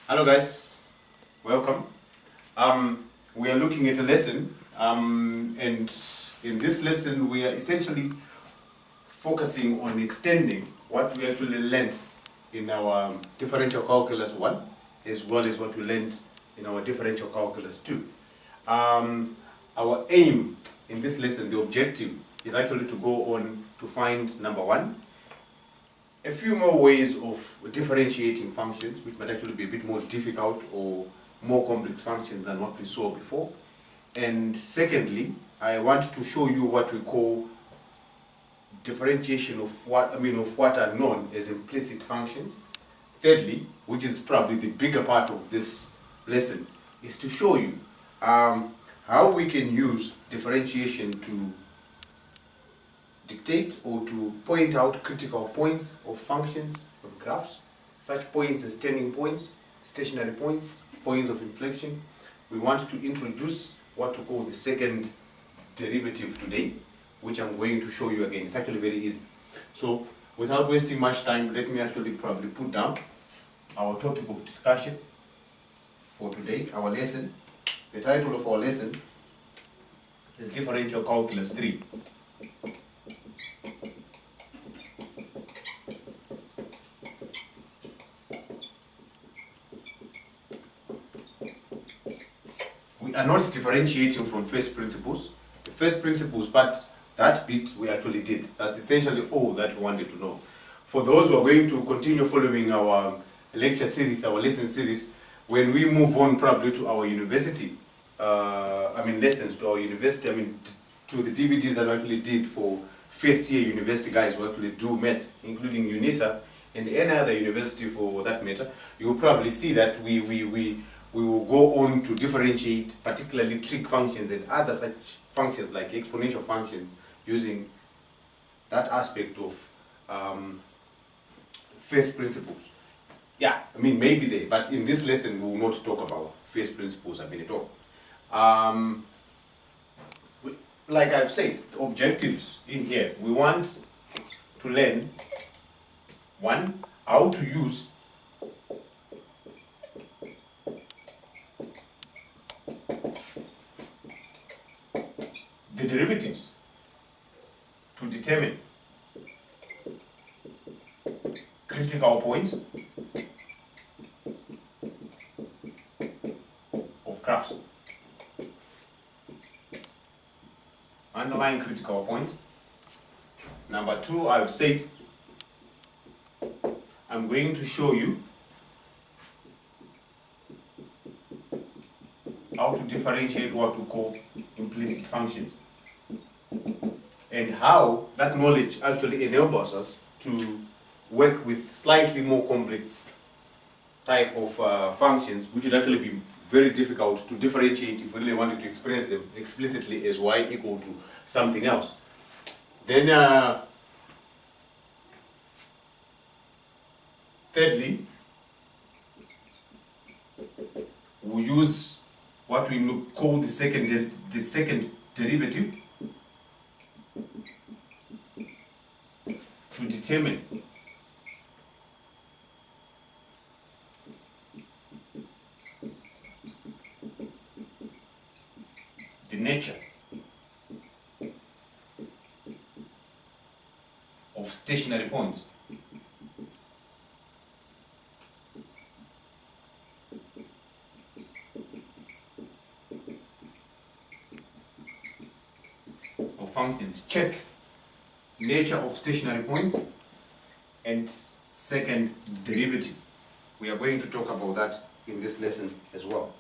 Hello guys, welcome. We are looking at a lesson and in this lesson we are essentially focusing on extending what we actually learned in our Differential Calculus 1 as well as what we learned in our Differential Calculus 2. Our aim in this lesson, the objective, is actually to go on to find, number one, a few more ways of differentiating functions, which might actually be a bit more difficult or more complex functions than what we saw before. And secondly, I want to show you what we call differentiation of what are known as implicit functions. Thirdly, which is probably the bigger part of this lesson, is to show you how we can use differentiation to dictate or to point out critical points of functions on graphs, such points as turning points, stationary points, points of inflection. We want to introduce what to call the second derivative today, which I'm going to show you again. It's actually very easy. So without wasting much time, let me actually probably put down our topic of discussion for today, our lesson. The title of our lesson is Differential Calculus 3. We are not differentiating from first principles. The first principles, but that bit we actually did. That's essentially all that we wanted to know. For those who are going to continue following our lecture series, our lesson series, when we move on probably to our university, lessons to our university, to the DVDs that we actually did for first year university guys who actually do maths, including UNISA and any other university for that matter, you'll probably see that we will go on to differentiate particularly trig functions and other such functions like exponential functions using that aspect of first principles. Yeah, maybe there, but in this lesson we will not talk about first principles at all. Like I've said, the objectives in here, we want to learn, one, how to use the derivatives to determine critical points of graphs. Underlying critical points. Number two, I've said I'm going to show you how to differentiate what we call implicit functions and how that knowledge actually enables us to work with slightly more complex type of functions, which would actually be very difficult to differentiate if we really wanted to express them explicitly as y equal to something else. Then thirdly, we use what we call the second derivative to determine the nature of stationary points. Of functions. Check nature of stationary points and second derivative. We are going to talk about that in this lesson as well.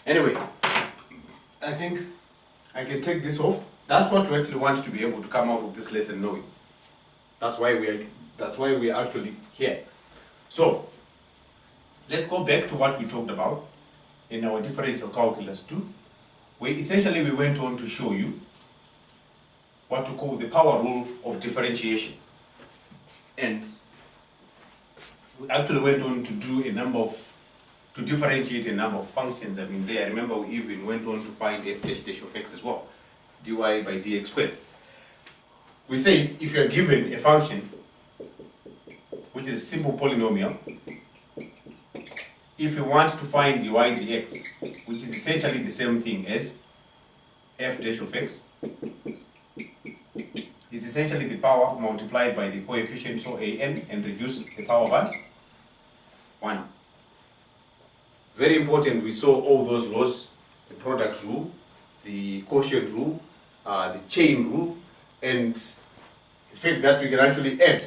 Anyway, I think I can take this off. That's what we actually want to be able to come out of this lesson knowing. That's why we are actually here. So let's go back to what we talked about in our Differential Calculus 2, where essentially we went on to show you what we call the power rule of differentiation. And we actually went on to do to differentiate a number of functions. I remember we even went on to find f dash of x as well, dy by dx squared. We said if you are given a function which is a simple polynomial if we want to find dy dx, which is essentially the same thing as f dash of x, it's essentially the power multiplied by the coefficient, so an, and reduce the power by 1. Very important, we saw all those laws, the product rule, the quotient rule, the chain rule, and the fact that we can actually add.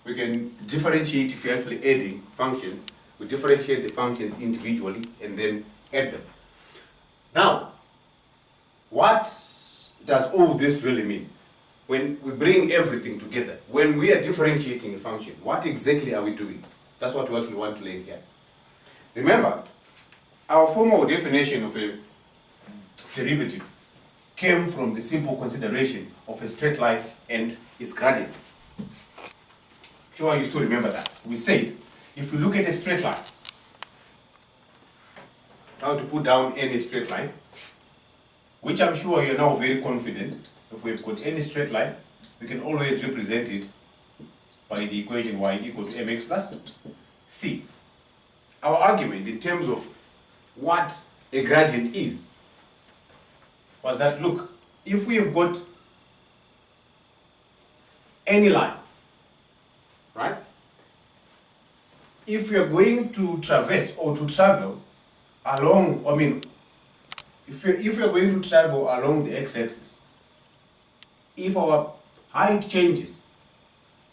We can differentiate if we're actually adding functions. We differentiate the functions individually and then add them. Now, what does all this really mean? When we bring everything together, when we are differentiating a function, what exactly are we doing? That's what we want to learn here. Remember, our formal definition of a derivative came from the simple consideration of a straight line and its gradient. Sure, you still remember that. We said, if we look at a straight line, how to put down any straight line, which I'm sure you're now very confident. If we've got any straight line, we can always represent it by the equation y equal to mx plus c. Our argument in terms of what a gradient is was that, look, if we have got any line, right? If we are going to traverse or to travel along, if we are going to travel along the x-axis, if our height changes,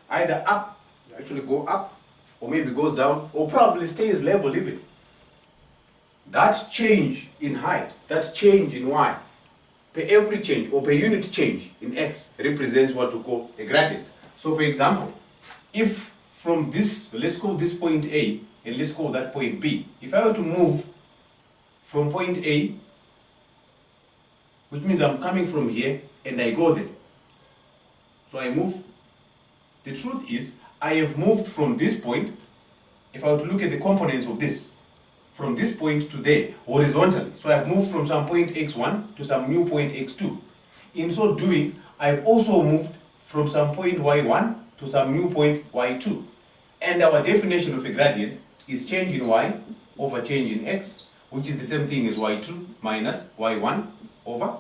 either up, actually go up, or maybe goes down, or probably stays level even, that change in height, that change in y, per every change or per unit change in x represents what we call a gradient. So for example, if from this, let's call this point A and let's call that point B, if I were to move from point A, which means I'm coming from here and I go there, so I move. The truth is, I have moved from this point, if I were to look at the components of this, from this point to there, horizontally. So I have moved from some point x1 to some new point x2. In so doing, I have also moved from some point y1 to some new point y2. And our definition of a gradient is change in y over change in x, which is the same thing as y2 minus y1 over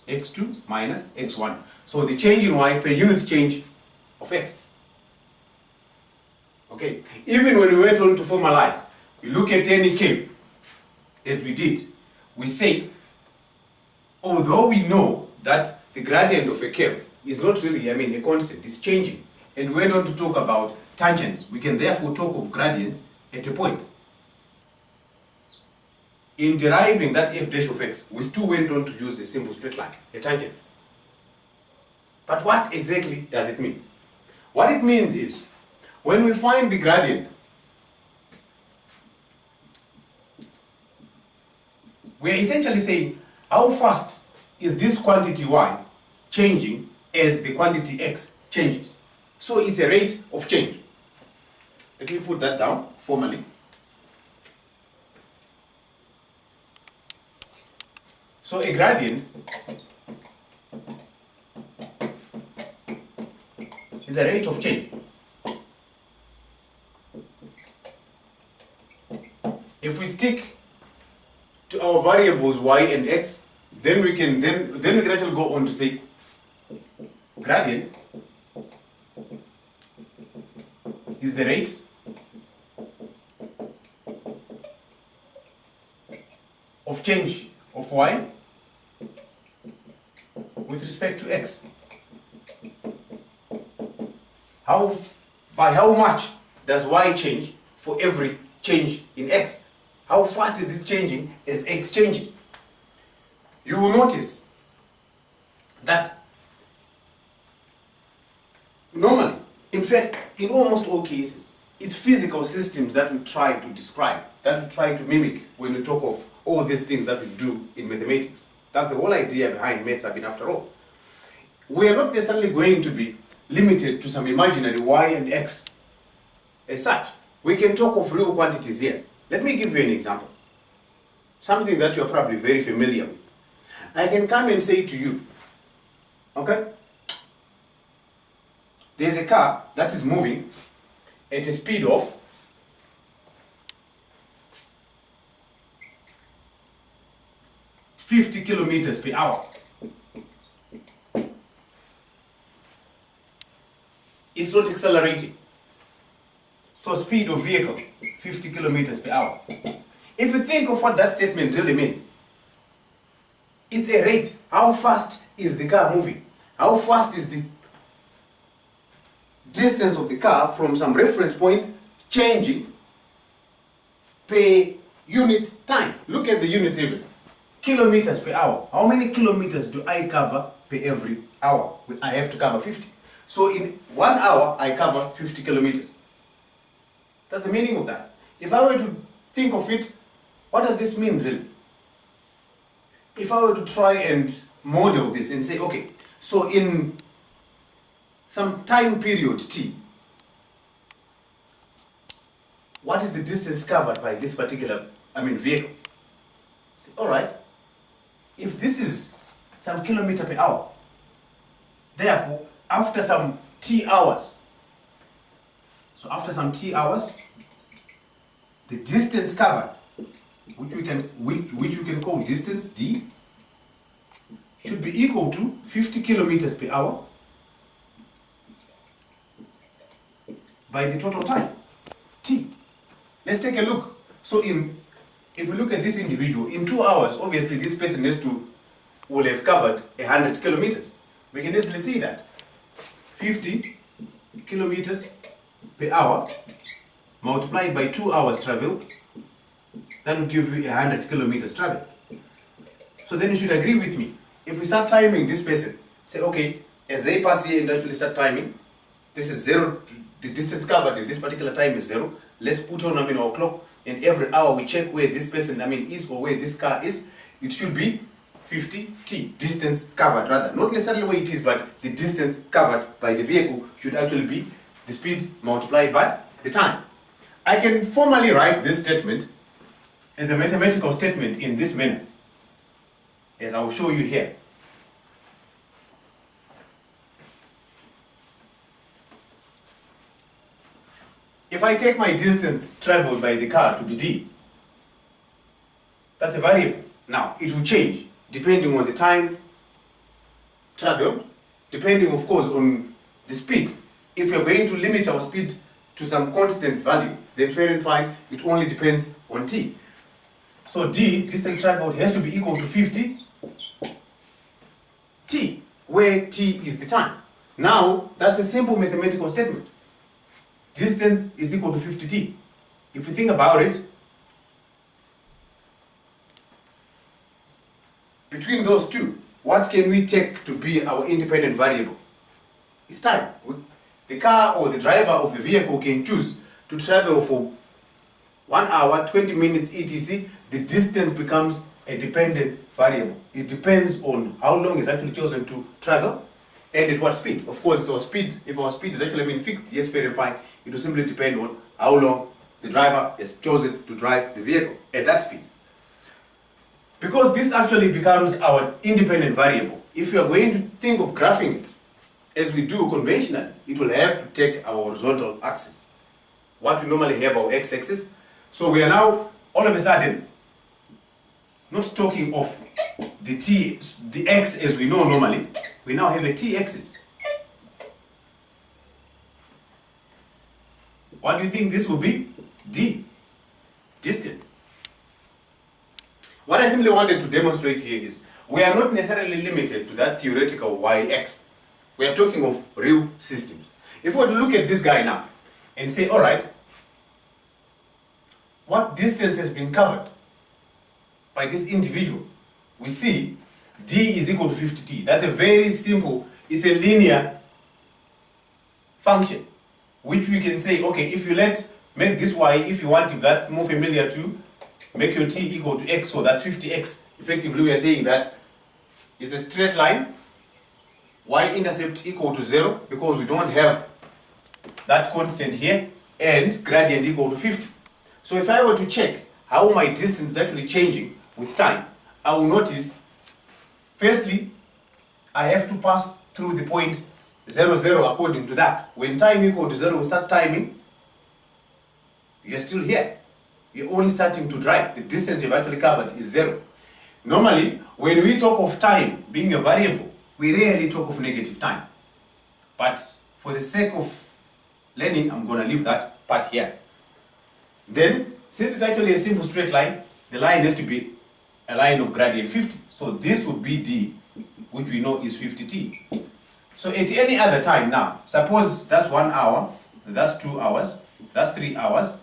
x2 minus x1. So the change in y per unit change of x. Okay, even when we went on to formalize, we look at any curve, as we did, we said, although we know that the gradient of a curve is not really, a constant, it's changing, and we went on to talk about tangents, we can therefore talk of gradients at a point. In deriving that f dash of x, we still went on to use a simple straight line, a tangent. But what exactly does it mean? What it means is, when we find the gradient, we are essentially saying, how fast is this quantity y changing as the quantity x changes? So it's a rate of change. Let me put that down formally. So a gradient is a rate of change. If we stick to our variables y and x, then we can actually go on to say gradient is the rate of change of y with respect to x. By how much does y change for every change in x? How fast is it changing as x changes? You will notice that normally, in fact, in almost all cases, it's physical systems that we try to describe, that we try to mimic when we talk of all these things that we do in mathematics. That's the whole idea behind maths, after all. We are not necessarily going to be limited to some imaginary y and x as such. We can talk of real quantities here. Let me give you an example. Something that you're probably very familiar with. I can come and say to you, okay, there's a car that is moving at a speed of 50 kilometers per hour. It's not accelerating. So speed of vehicle, 50 kilometers per hour. If you think of what that statement really means, it's a rate. How fast is the car moving? How fast is the distance of the car from some reference point changing per unit time? Look at the units even. Kilometers per hour. How many kilometers do I cover per every hour? I have to cover 50. So in 1 hour, I cover 50 kilometers. That's the meaning of that. If I were to think of it, what does this mean really? If I were to try and model this and say, okay, so in some time period t, what is the distance covered by this particular, vehicle? Say, all right, if this is some kilometer per hour, therefore, after some t hours, so after some t hours, the distance covered, which we can call distance d, should be equal to 50 kilometers per hour by the total time t. Let's take a look. So if we look at this individual, in 2 hours, obviously this person will have covered 100 kilometers. We can easily see that 50 kilometers per hour multiplied by 2 hours travel, that will give you 100 kilometers travel. So then you should agree with me. If we start timing this person, say, okay, as they pass here and actually start timing, this is 0, the distance covered in this particular time is 0. Let's put on our clock, and every hour we check where this person is, or where this car is. It should be 50t, distance covered rather. Not necessarily where it is, but the distance covered by the vehicle should actually be the speed multiplied by the time. I can formally write this statement as a mathematical statement in this manner, as I will show you here. If I take my distance traveled by the car to be d, that's a variable. Now, it will change depending on the time traveled, depending, of course, on the speed. If we are going to limit our speed to some constant value, then fair and fine, it only depends on t. So d, distance traveled, has to be equal to 50 t, where t is the time. Now, that's a simple mathematical statement. Distance is equal to 50t. If you think about it, between those two, what can we take to be our independent variable? It's time. The car or the driver of the vehicle can choose to travel for 1 hour, 20 minutes, etc. The distance becomes a dependent variable. It depends on how long is actually chosen to travel and at what speed. Of course, our speed, if our speed is actually fixed, yes, fair and fine, it will simply depend on how long the driver has chosen to drive the vehicle at that speed. Because this actually becomes our independent variable, if we are going to think of graphing it as we do conventionally, it will have to take our horizontal axis. What we normally have our x-axis. So we are now, all of a sudden, not talking of the x as we know normally. We now have a t-axis. What do you think this will be? D, distance. What I simply wanted to demonstrate here is, we are not necessarily limited to that theoretical yx. We are talking of real systems. If we were to look at this guy now and say, all right, what distance has been covered by this individual? We see d is equal to 50t. That's a very simple, it's a linear function, which we can say, okay, if you make this y, if you want, if that's more familiar to, make your t equal to x, so that's 50x. Effectively, we are saying that it's a straight line, y-intercept equal to 0, because we don't have that constant here, and gradient equal to 50. So if I were to check how my distance is actually changing with time, I will notice, firstly, I have to pass through the point 0, 0 according to that. When time equal to 0, we start timing, you're still here. You're only starting to drive. The distance you've actually covered is 0. Normally, when we talk of time being a variable, we rarely talk of negative time. But for the sake of learning, I'm going to leave that part here. Then, since it's actually a simple straight line, the line has to be a line of gradient 50. So this would be d, which we know is 50t. So at any other time now, suppose that's 1 hour, that's 2 hours, that's 3 hours.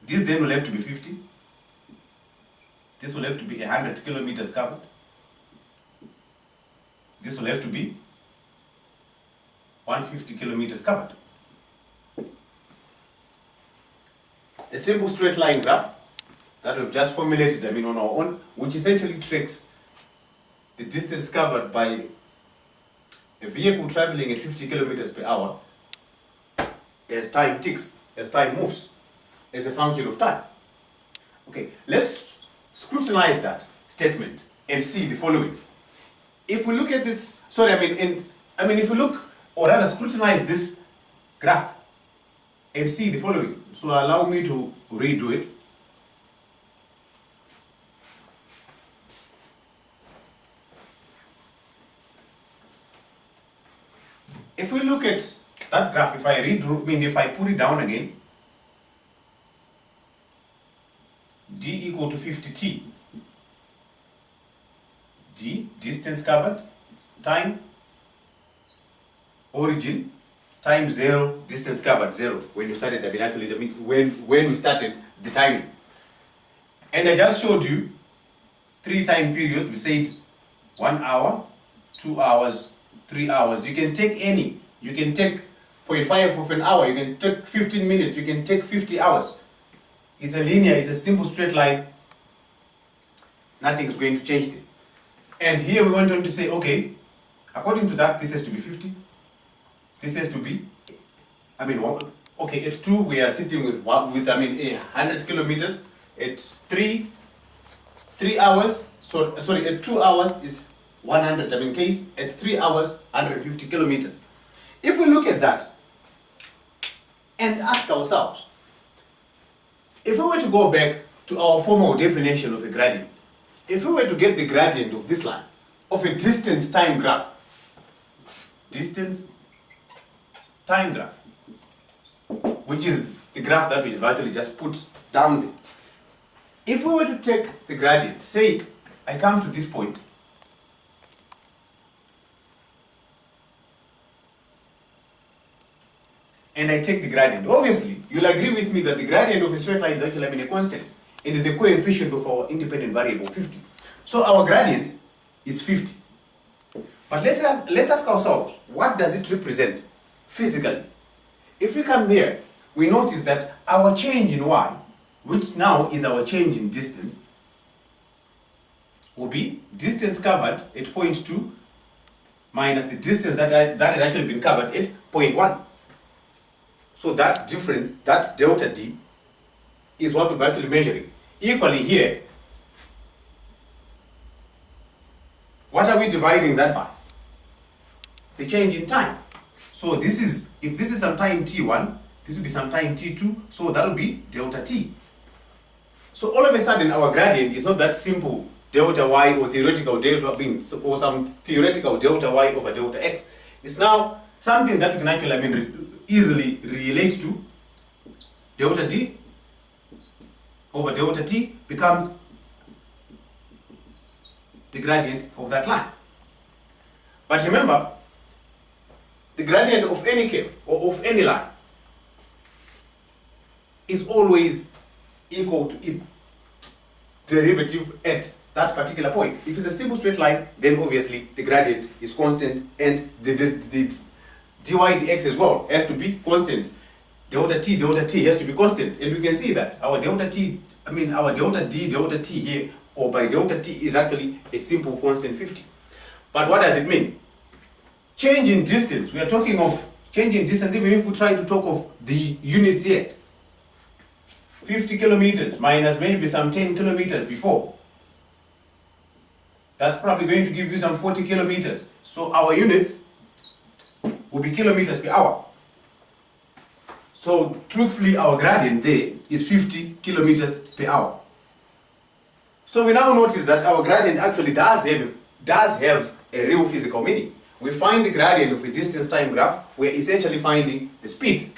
This then will have to be 50. This will have to be 100 kilometers covered. This will have to be 150 kilometers covered. A simple straight line graph that we've just formulated, on our own, which essentially tracks the distance covered by a vehicle traveling at 50 kilometers per hour as time ticks, as time moves, as a function of time. Okay, let's scrutinize that statement and see the following. If we look at this, if we look, or rather scrutinize this graph and see the following. So allow me to redo it. If we look at that graph, if I put it down again, d equal to 50t. D, distance covered, time, origin, time 0, distance covered 0. When you started the calculator, when we started the timing. And I just showed you 3 time periods. We said 1 hour, 2 hours, 3 hours. You can take any. You can take 0.5 of an hour. You can take 15 minutes. You can take 50 hours. It's a linear, it's a simple straight line. Nothing is going to change there. And here we went on to say, okay, according to that, this has to be 50. This has to be, okay, at 2 we are sitting with 100 kilometers. At 3 hours, at 2 hours is 100, case. At 3 hours, 150 kilometers. If we look at that and ask ourselves, if we were to go back to our formal definition of a gradient, if we were to get the gradient of this line, of a distance time graph, distance time graph, which is the graph that we've actually just put down there. If we were to take the gradient, say I come to this point, and I take the gradient. Obviously, you'll agree with me that the gradient of a straight line is actually a constant, and is the coefficient of our independent variable, 50. So our gradient is 50. But let's ask ourselves, what does it represent physically? If we come here, we notice that our change in y, which now is our change in distance, will be distance covered at point 2 minus the distance that had actually been covered at point 1. So that difference, that delta d, is what we're actually measuring. Equally here, what are we dividing that by? The change in time. So this is, if this is some time t1, this will be some time t2, so that will be delta t. So all of a sudden our gradient is not that simple delta y or theoretical delta or some theoretical delta y over delta x. It's now something that we can actually easily relate to. Delta d over delta t becomes the gradient of that line. But remember, the gradient of any curve or of any line is always equal to its derivative at that particular point. If it's a simple straight line, then obviously the gradient is constant and the dy dx as well has to be constant. Delta t has to be constant, and we can see that our delta t, our delta d delta t here, or by delta t, is actually a simple constant 50. But what does it mean? Change in distance. We are talking of change in distance, even if we try to talk of the units here. 50 kilometers minus maybe some 10 kilometers before. That's probably going to give you some 40 kilometers. So our units will be kilometers per hour. So truthfully, our gradient there is 50 kilometers per hour. So we now notice that our gradient actually does have a real physical meaning. We find the gradient of a distance-time graph, we're essentially finding the speed.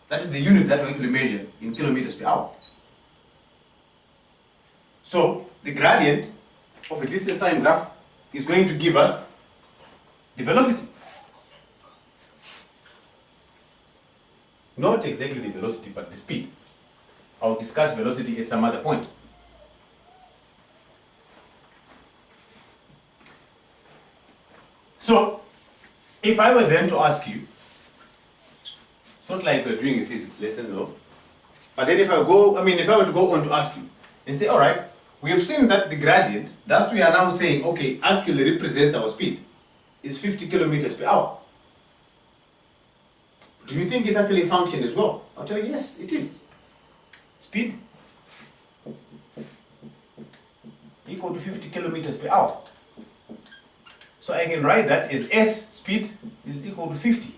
That is the unit that we actually measure in kilometers per hour. So the gradient of a distance-time graph is going to give us the velocity. Not exactly the velocity, but the speed. I'll discuss velocity at some other point. So, if I were then to ask you, it's not like we're doing a physics lesson, no. But then if I were to go on to ask you and say, all right, we have seen that the gradient that we are now saying, okay, actually represents our speed is 50 kilometers per hour. Do you think it's actually a function as well? I'll tell you, yes, it is. Speed equal to 50 kilometers per hour. So I can write that as S, speed, is equal to 50.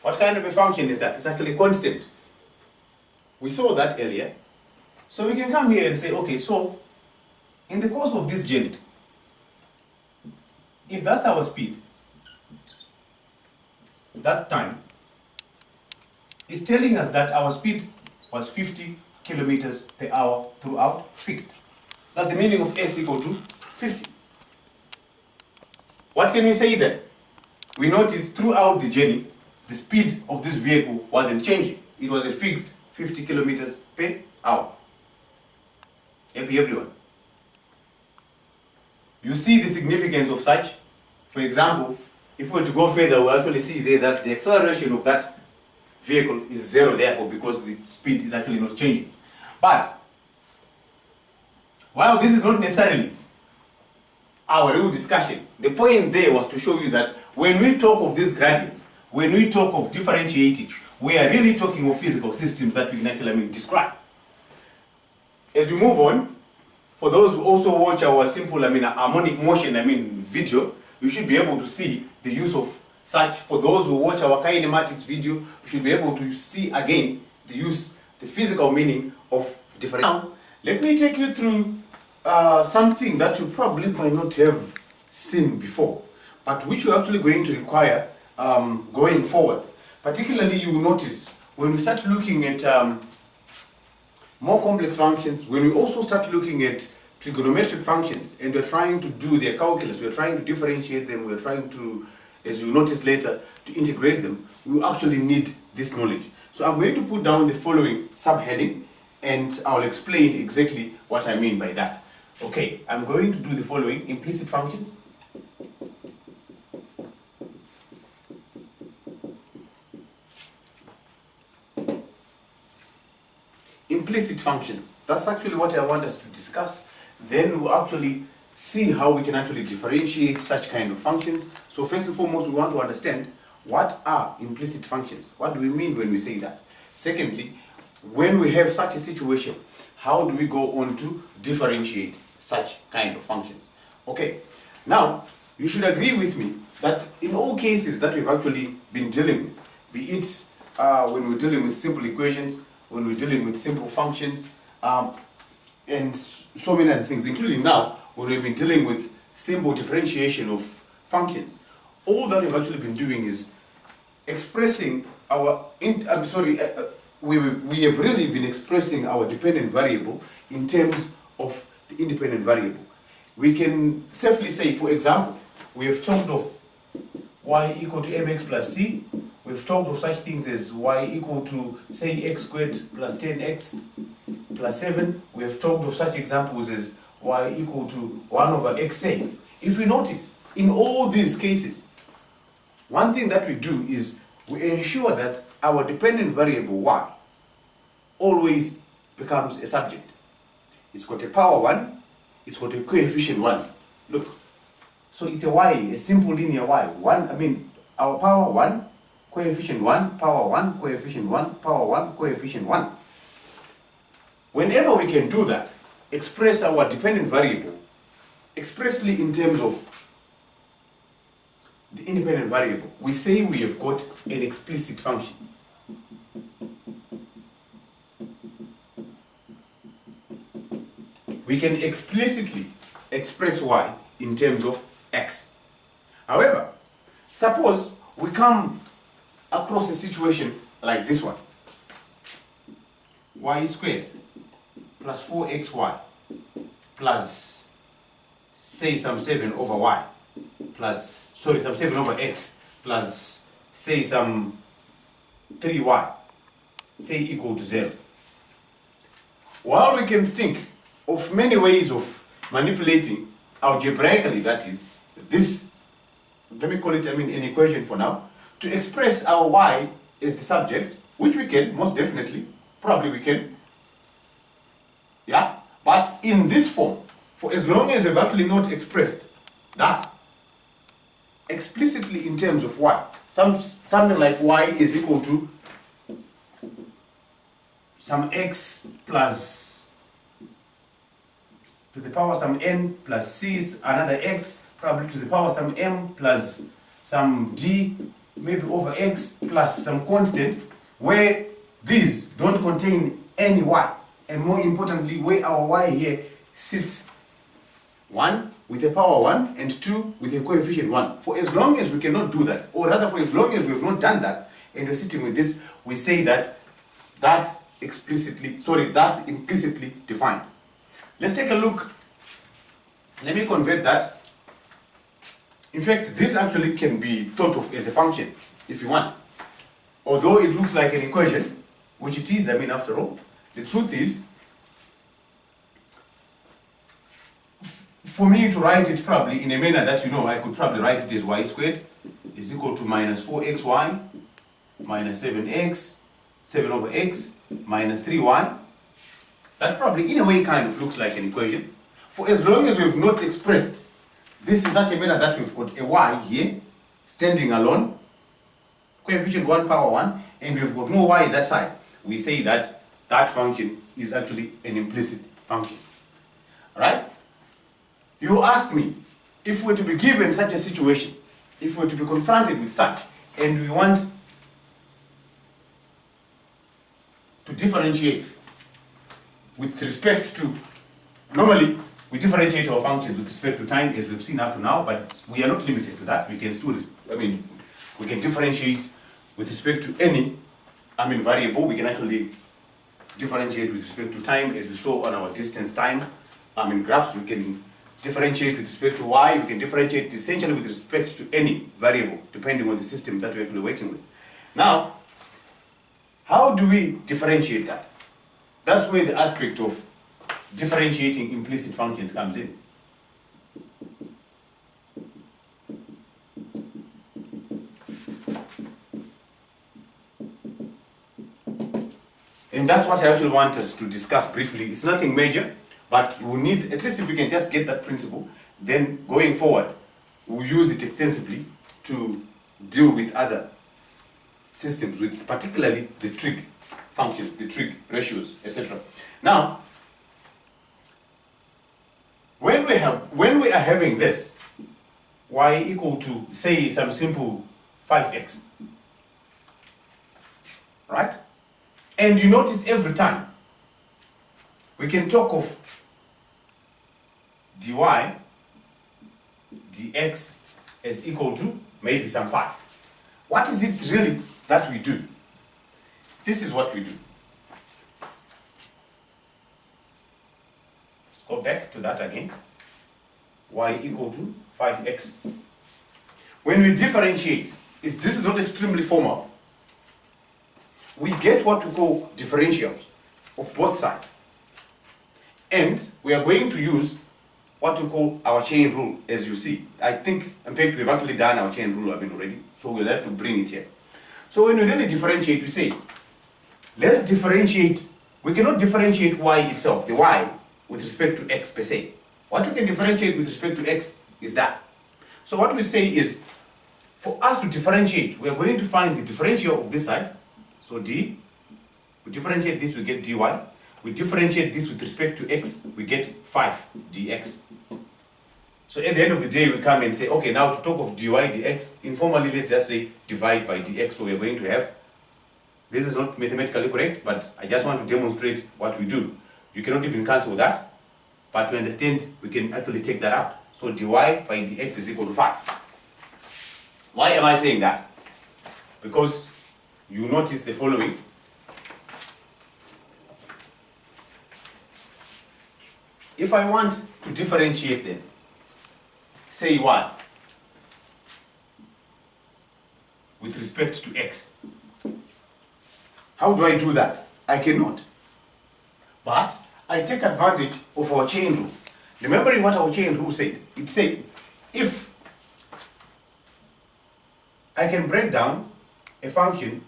What kind of a function is that? It's actually constant. We saw that earlier. So we can come here and say, okay, so in the course of this journey, if that's our speed, that's time, it's telling us that our speed was 50 kilometers per hour throughout, fixed. That's the meaning of S equal to 50. What can we say then? We notice throughout the journey, the speed of this vehicle wasn't changing. It was a fixed 50 kilometers per hour. Happy everyone? You see the significance of such. For example, if we were to go further, we'll actually see there that the acceleration of that vehicle is zero, therefore, because the speed is actually not changing. But while this is not necessarily our real discussion, the point there was to show you that when we talk of these gradients, when we talk of differentiating, we are really talking of physical systems that we can actually describe. As we move on, for those who also watch our simple harmonic motion video, you should be able to see the use of such. For those who watch our kinematics video, you should be able to see again the physical meaning of differentiation. Now, let me take you through something that you probably might not have seen before, but which you're actually going to require going forward. Particularly, you will notice when we start looking at more complex functions, when we also start looking at trigonometric functions, and we're trying to do their calculus, we're trying to differentiate them, we're trying to, as you notice later, to integrate them, we actually need this knowledge. So I'm going to put down the following subheading, and I'll explain exactly what I mean by that. Okay, I'm going to do the following: implicit functions, implicit functions. That's actually what I want us to discuss. Then we'll actually see how we can actually differentiate such kind of functions. So first and foremost, we want to understand what are implicit functions. What do we mean when we say that? Secondly, when we have such a situation, how do we go on to differentiate such kind of functions? Okay, now you should agree with me that in all cases that we've actually been dealing with, be it when we're dealing with simple equations, when we're dealing with simple functions, and so many other things, including now when we've been dealing with simple differentiation of functions, all that we've actually been doing is expressing our, we have really been expressing our dependent variable in terms of the independent variable. We can safely say, for example, we have talked of y equal to mx plus c. We've talked of such things as y equal to, say, x squared plus 10x plus 7. We have talked of such examples as y equal to 1 over xa. If we notice, in all these cases, one thing that we do is we ensure that our dependent variable y always becomes a subject. It's got a power 1, it's got a coefficient 1. Look, so it's a y, a simple linear y. Our power 1, coefficient 1, power 1, coefficient 1, power 1, coefficient 1. Whenever we can do that, express our dependent variable expressly in terms of the independent variable, we say we have got an explicit function. we can explicitly express y in terms of x. However, suppose we come across a situation like this one. Y squared plus 4xy plus, say, some 7 over y plus, sorry, some 7 over x plus, say, some 3y, say, equal to 0. While we can think of many ways of manipulating algebraically, that is, this, let me call it, an equation for now, to express our y as the subject, which we can, most definitely, probably we can, yeah, but in this form, for as long as we've actually not expressed that explicitly in terms of y, something like y is equal to some x plus to the power some n plus c is another x, probably to the power some m plus some d, maybe over x plus some constant, where these don't contain any y, and more importantly, where our y here sits 1 with a power 1 and 2 with a coefficient 1. For as long as we cannot do that, or rather for as long as we have not done that, and we're sitting with this, we say that that's implicitly defined. Let's take a look. Let me convert that. In fact, this actually can be thought of as a function, if you want. Although it looks like an equation, which it is, after all, the truth is, for me to write it probably in a manner that I could probably write it as y squared is equal to minus 4xy minus 7x, 7 over x minus 3y. That probably in a way kind of looks like an equation. For as long as we've not expressed this in such a manner that we've got a y here standing alone, coefficient 1 power 1, and we've got no y that side, we say that that function is actually an implicit function. Alright? You ask me, if we're to be given such a situation, if we're to be confronted with such, and we want to differentiate with respect to, normally we differentiate our functions with respect to time, as we've seen up to now, but we are not limited to that. We can still, we can differentiate with respect to any, variable. We can actually differentiate with respect to time, as we saw on our distance time, graphs. We can differentiate with respect to y. We can differentiate essentially with respect to any variable, depending on the system that we're actually working with. Now, how do we differentiate that? That's where the aspect of differentiating implicit functions comes in. And that's what I actually want us to discuss briefly. It's nothing major, but we need, at least if we can just get that principle, then going forward, we'll use it extensively to deal with other systems, with particularly the trig functions, the trig ratios, etc. Now, when we are having this, y equal to, say, some simple 5x, right? And you notice every time we can talk of dy dx as equal to maybe some 5. What is it really that we do? This is what we do. Let's go back to that again. Y equal to 5x. When we differentiate, this is not extremely formal. We get what we call differentials of both sides. And we are going to use what we call our chain rule, as you see. I think, in fact, we've actually done our chain rule already, so we'll have to bring it here. So when we really differentiate, we say, let's differentiate. We cannot differentiate y itself, the y, with respect to x per se. What we can differentiate with respect to x is that. So what we say is, for us to differentiate, we are going to find the differential of this side. So d, we differentiate this, we get dy. We differentiate this with respect to x, we get 5 dx. So at the end of the day, we come and say, okay, now to talk of dy dx, informally, let's just say divide by dx. So we're going to have, this is not mathematically correct, but I just want to demonstrate what we do. You cannot even cancel that. But to understand, we can actually take that out. So dy by dx is equal to 5. Why am I saying that? Because you notice the following. If I want to differentiate them, say y with respect to x, how do I do that? I cannot. But I take advantage of our chain rule. Remembering what our chain rule said, it said if I can break down a function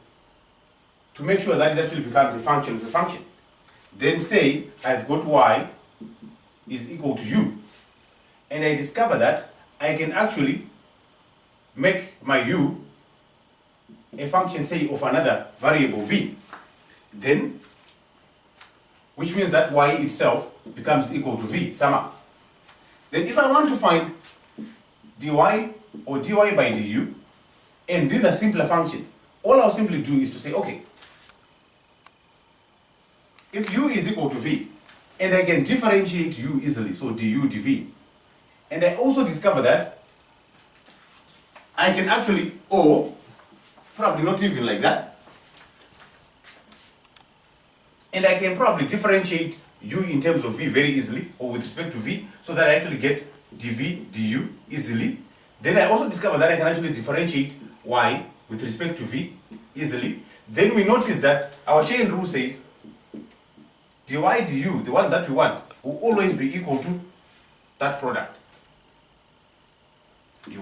to make sure that it actually becomes a function of the function, then say I've got y is equal to u, and I discover that I can actually make my u a function, say, of another variable v, then, which means that y itself becomes equal to v somehow. Then if I want to find dy or dy by du, and these are simpler functions, all I'll simply do is to say, okay, if u is equal to v, and I can differentiate u easily, so du dv, and I also discover that I can actually, or probably not even like that, and I can probably differentiate u in terms of v very easily, or with respect to v, so that I actually get dv du easily. Then I also discover that I can actually differentiate y with respect to v easily. Then we notice that our chain rule says dy du, the one that we want, will always be equal to that product. dy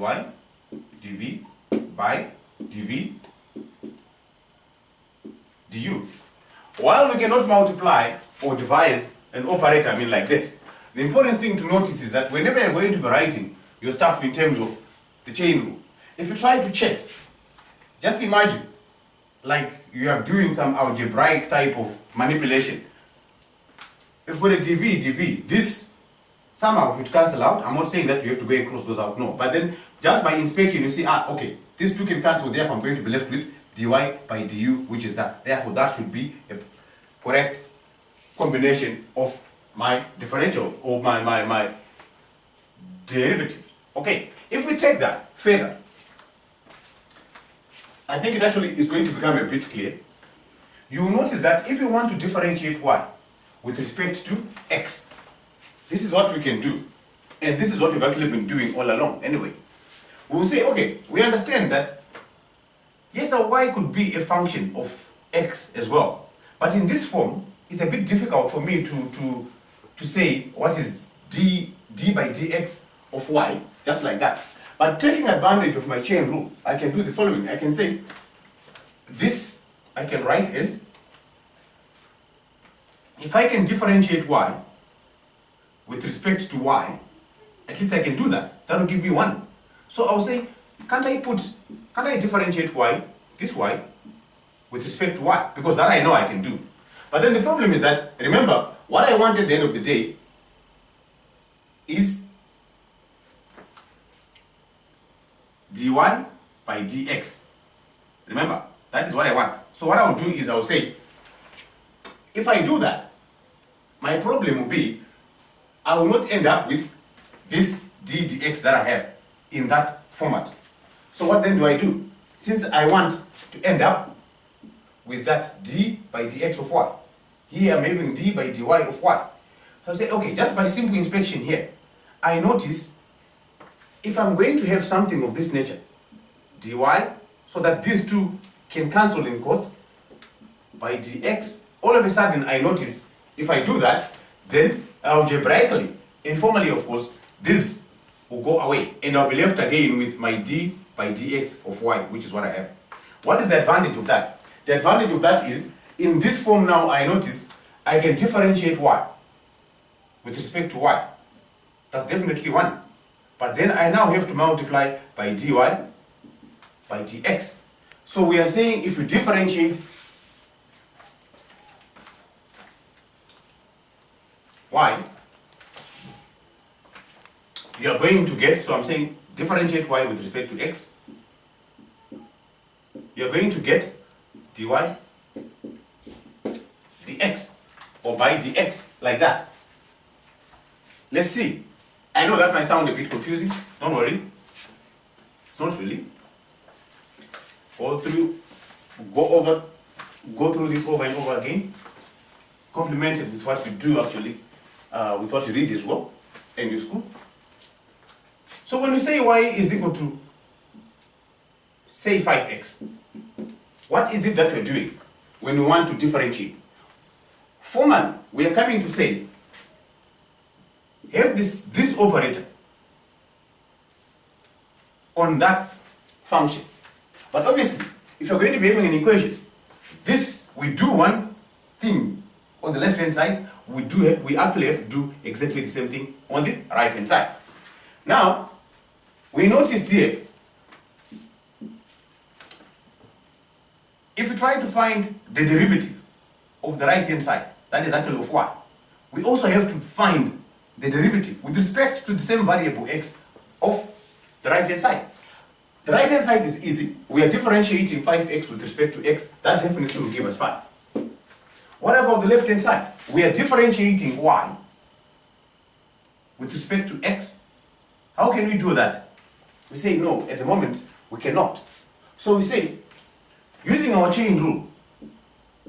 dv by dv du. While we cannot multiply or divide an operator, like this, the important thing to notice is that whenever you're going to be writing your stuff in terms of the chain rule, if you try to check, just imagine like you are doing some algebraic type of manipulation. If you've got a dv, this somehow should cancel out. I'm not saying that you have to go and cross those out, no. But then just by inspection you see, okay, these two can cancel, therefore I'm going to be left with dy by du, which is that. Therefore that should be a correct combination of my differentials or my derivatives. Okay, if we take that further, I think it actually is going to become a bit clear. You will notice that if you want to differentiate y with respect to x, this is what we can do. And this is what we've actually been doing all along anyway. We'll say, okay, we understand that yes, our y could be a function of x as well. But in this form, it's a bit difficult for me to say what is d by dx of y, just like that. But taking advantage of my chain rule, I can do the following. I can say, this I can write as, if I can differentiate y with respect to y, at least I can do that. That will give me 1. So I'll say, can't I differentiate y, this y, with respect to y? Because that I know I can do. But then the problem is that, remember, what I want at the end of the day is dy by dx. Remember, that is what I want. So what I'll do is I'll say, if I do that, my problem will be, I will not end up with this d dx that I have in that format. So what then do I do? Since I want to end up with that d by dx of y, here I'm having d by dy of y. So I say, okay, just by simple inspection here, I notice if I'm going to have something of this nature, dy, so that these two can cancel in quotes, by dx, all of a sudden I notice if I do that, then algebraically, informally of course, this will go away and I'll be left again with my d by dx of y, which is what I have. What is the advantage of that? The advantage of that is, in this form now I notice I can differentiate y with respect to y. That's definitely 1. But then I now have to multiply by dy by dx. So we are saying if you differentiate y, you are going to get, so I'm saying differentiate y with respect to x, you are going to get dy dx, or by dx, like that. let's see. I know that might sound a bit confusing. Don't worry. It's not really. Go through this over and over again. Complemented with what we do actually, with what you read as well in your school. So when we say y is equal to, say 5x, what is it that we're doing when we want to differentiate? Formally, we are coming to say, have this operator on that function. But obviously, if you're going to be having an equation, we do one thing on the left-hand side, we actually have to do exactly the same thing on the right-hand side. Now, we notice here, if we try to find the derivative of the right-hand side, that is actually of y, we also have to find the derivative with respect to the same variable x of the right-hand side. The right-hand side is easy. We are differentiating 5x with respect to x. That definitely will give us 5. What about the left-hand side? We are differentiating y with respect to x. How can we do that? We say, no, at the moment, we cannot. So we say, using our chain rule,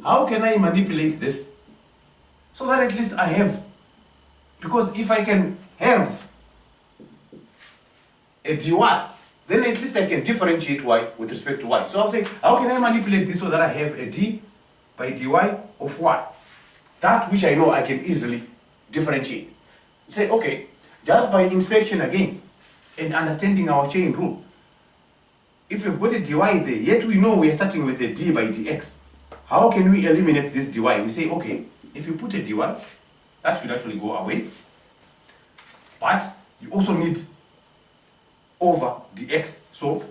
how can I manipulate this so that at least I have, because if I can have a dy, then at least I can differentiate y with respect to y. So I'll say, how can I manipulate this so that I have a d by dy of y? That which I know I can easily differentiate. Say, okay, just by inspection again and understanding our chain rule, if we've got a dy there, yet we know we are starting with a d by dx, how can we eliminate this dy? We say, okay, if you put a dy, that should actually go away. But you also need over dx, so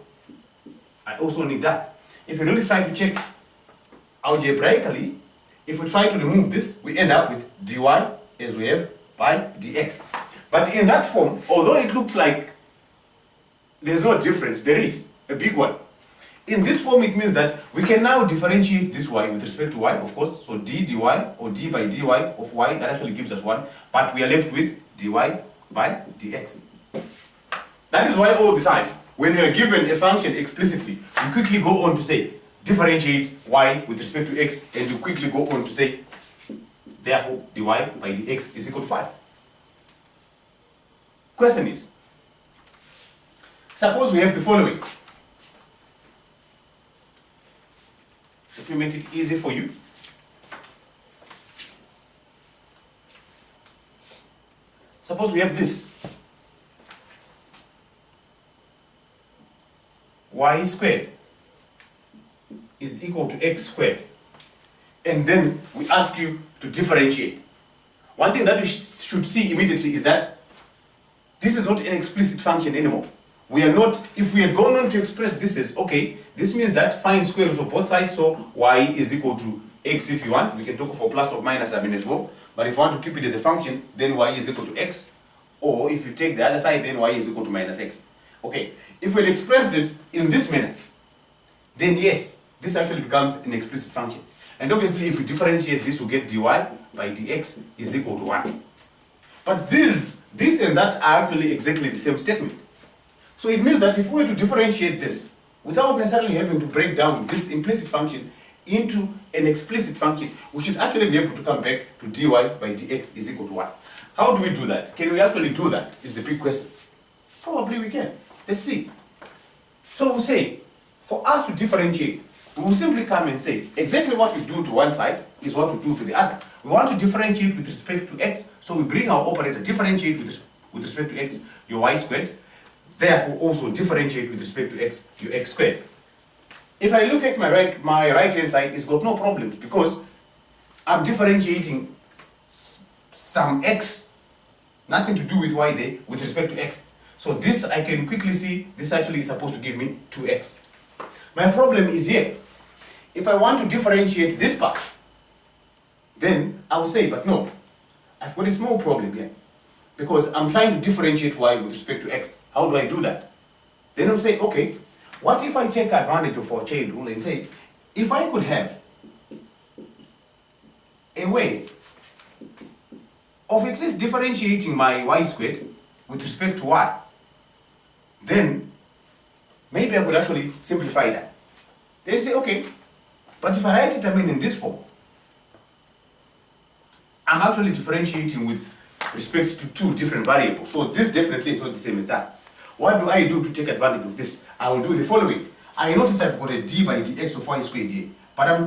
I also need that. If we really try to check algebraically, if we try to remove this, we end up with dy as we have by dx. But in that form, although it looks like there's no difference, there is a big one. In this form, it means that we can now differentiate this y with respect to y, of course. So d dy or d by dy of y, that actually gives us 1. But we are left with dy by dx. That is why all the time, when we are given a function explicitly, we quickly go on to say, differentiate y with respect to x, and we quickly go on to say, therefore, dy by dx is equal to 5. Question is, suppose we have the following. Let me make it easy for you. Suppose we have this. Y squared is equal to x squared. And then we ask you to differentiate. One thing that we should see immediately is that this is not an explicit function anymore. We are not, if we had gone on to express this as, okay, this means that find square roots of both sides, so y is equal to x if you want. We can talk for plus or minus as well. But if you want to keep it as a function, then y is equal to x. Or if you take the other side, then y is equal to minus x. Okay, if we had expressed it in this manner, then yes, this actually becomes an explicit function. And obviously, if we differentiate this, we get dy by dx is equal to 1. But this and that are actually exactly the same statement. So it means that if we were to differentiate this, without necessarily having to break down this implicit function into an explicit function, we should actually be able to come back to dy by dx is equal to 1. How do we do that? Can we actually do that? Is the big question. Probably we can. Let's see. So we'll say, for us to differentiate, we will simply come and say, exactly what we do to one side is what we do to the other. We want to differentiate with respect to x, so we bring our operator, differentiate with respect to x, your y squared. Therefore, also differentiate with respect to x, your x squared. If I look at my right-hand side, it's got no problems because I'm differentiating some x, nothing to do with y there, with respect to x. So this I can quickly see, this actually is supposed to give me 2x. My problem is here. If I want to differentiate this part, then I will say, but no, I've got a small problem here. Because I'm trying to differentiate y with respect to x. How do I do that? Then I'll say, okay, what if I take advantage of our chain rule and say, if I could have a way of at least differentiating my y squared with respect to y, then maybe I could actually simplify that. Then you say, okay, but if I write it, in this form, I'm actually differentiating with respect to two different variables. So this definitely is not the same as that. What do I do to take advantage of this? I will do the following. I notice I've got a d by dx of y squared here, but I'm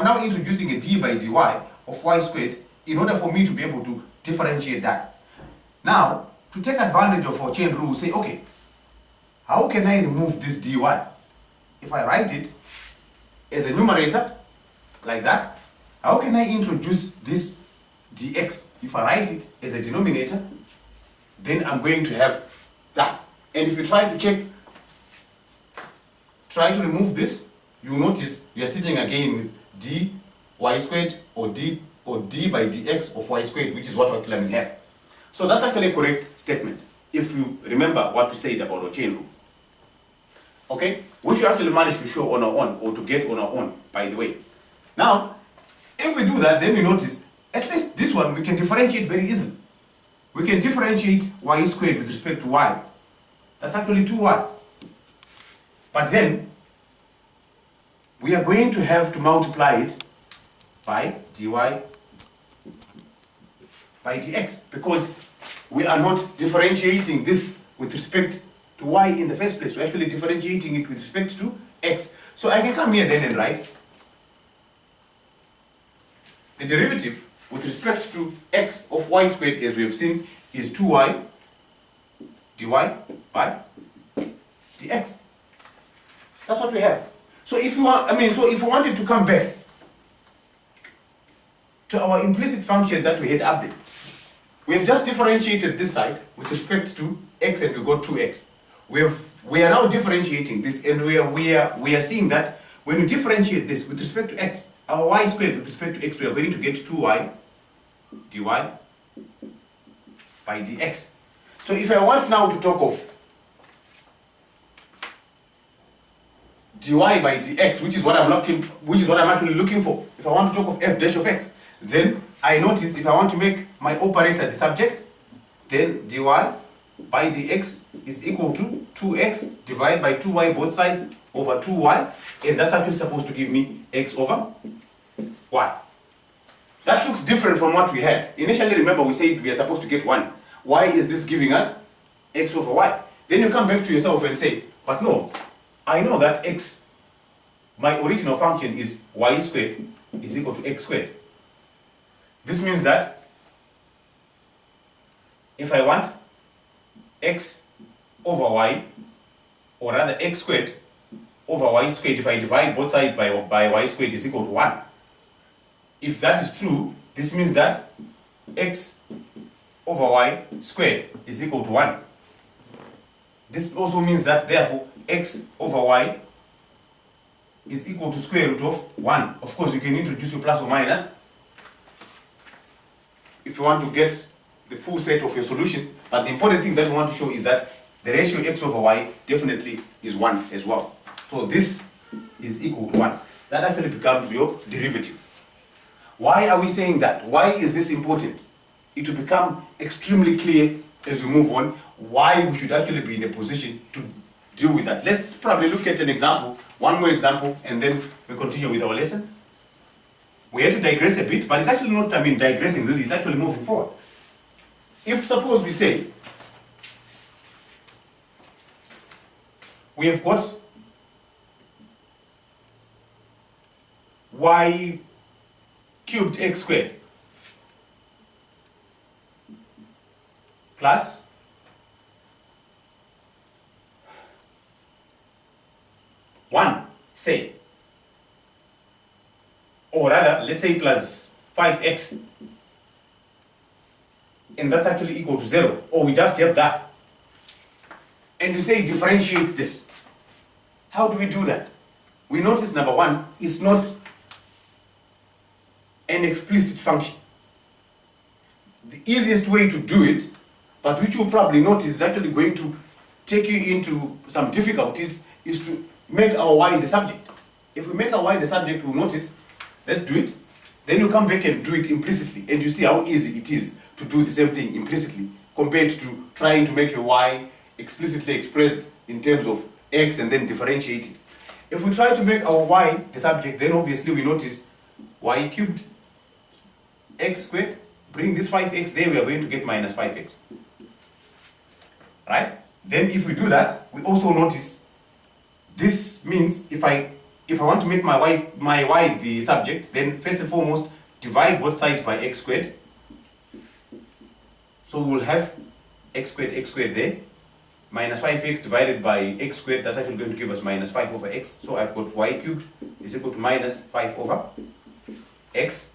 now introducing a d by dy of y squared in order for me to be able to differentiate that. Now, to take advantage of our chain rule, we say, okay, how can I remove this dy? If I write it as a numerator, like that, how can I introduce this dx? If I write it as a denominator, then I'm going to have that. And if you try to remove this, you notice you are sitting again with dy squared or d by dx of y squared, which is what we actually have. So that's actually a correct statement, if you remember what we said about our chain rule. Okay? Which you actually managed to show on our own, or to get on our own, by the way. Now, if we do that, then we notice, at least this one, we can differentiate very easily. We can differentiate y squared with respect to y. That's actually 2y. But then, we are going to have to multiply it by dy by dx, because we are not differentiating this with respect to y in the first place. We're actually differentiating it with respect to x. So I can come here then and write the derivative with respect to x of y squared, as we have seen, is 2y dy by dx. That's what we have. So if you want, if we wanted to come back to our implicit function that we had up there, we have just differentiated this side with respect to x, and we got 2x. We are now differentiating this, and we are seeing that when we differentiate this with respect to x, our y squared with respect to x, we are going to get 2y dy by dx. So if I want now to talk of dy by dx, which is what I'm actually looking for. If I want to talk of f dash of x, then I notice if I want to make my operator the subject, then dy by dx is equal to 2x divided by 2y both sides over 2y, and that's actually supposed to give me x over y. That looks different from what we had. Initially, remember, we said we are supposed to get 1. Why is this giving us x over y? Then you come back to yourself and say, but no, I know that x, my original function is y squared is equal to x squared. This means that if I want x over y, or rather x squared over y squared, if I divide both sides by y squared is equal to 1. If that is true, this means that x over y squared is equal to 1. This also means that, therefore, x over y is equal to square root of 1. Of course, you can introduce your plus or minus if you want to get the full set of your solutions, but the important thing that we want to show is that the ratio x over y definitely is 1 as well. So this is equal to 1. That actually becomes your derivative. Why are we saying that? Why is this important? It will become extremely clear as we move on why we should actually be in a position to deal with that. Let's probably look at an example, one more example, and then we continue with our lesson. We have to digress a bit, but it's actually not, digressing really, it's actually moving forward. If suppose we say, we have got y cubed x squared plus one, say, or rather, let's say plus 5x, and that's actually equal to 0, or we just have that, and we say differentiate this. How do we do that? We notice number one, it's not an explicit function. The easiest way to do it, but which you'll probably notice is actually going to take you into some difficulties, is to make our y the subject. If we make our y the subject, we'll notice, let's do it, then you come back and do it implicitly, and you see how easy it is to do the same thing implicitly compared to trying to make your y explicitly expressed in terms of x and then differentiating. If we try to make our y the subject, then obviously we notice y cubed x squared, bring this 5x there, we are going to get minus 5x. Right? Then if we do that, we also notice this means if I want to make my y the subject, then first and foremost divide both sides by x squared. So we'll have x squared there, minus 5x divided by x squared, that's actually going to give us minus 5 over x. So I've got y cubed is equal to minus 5 over x.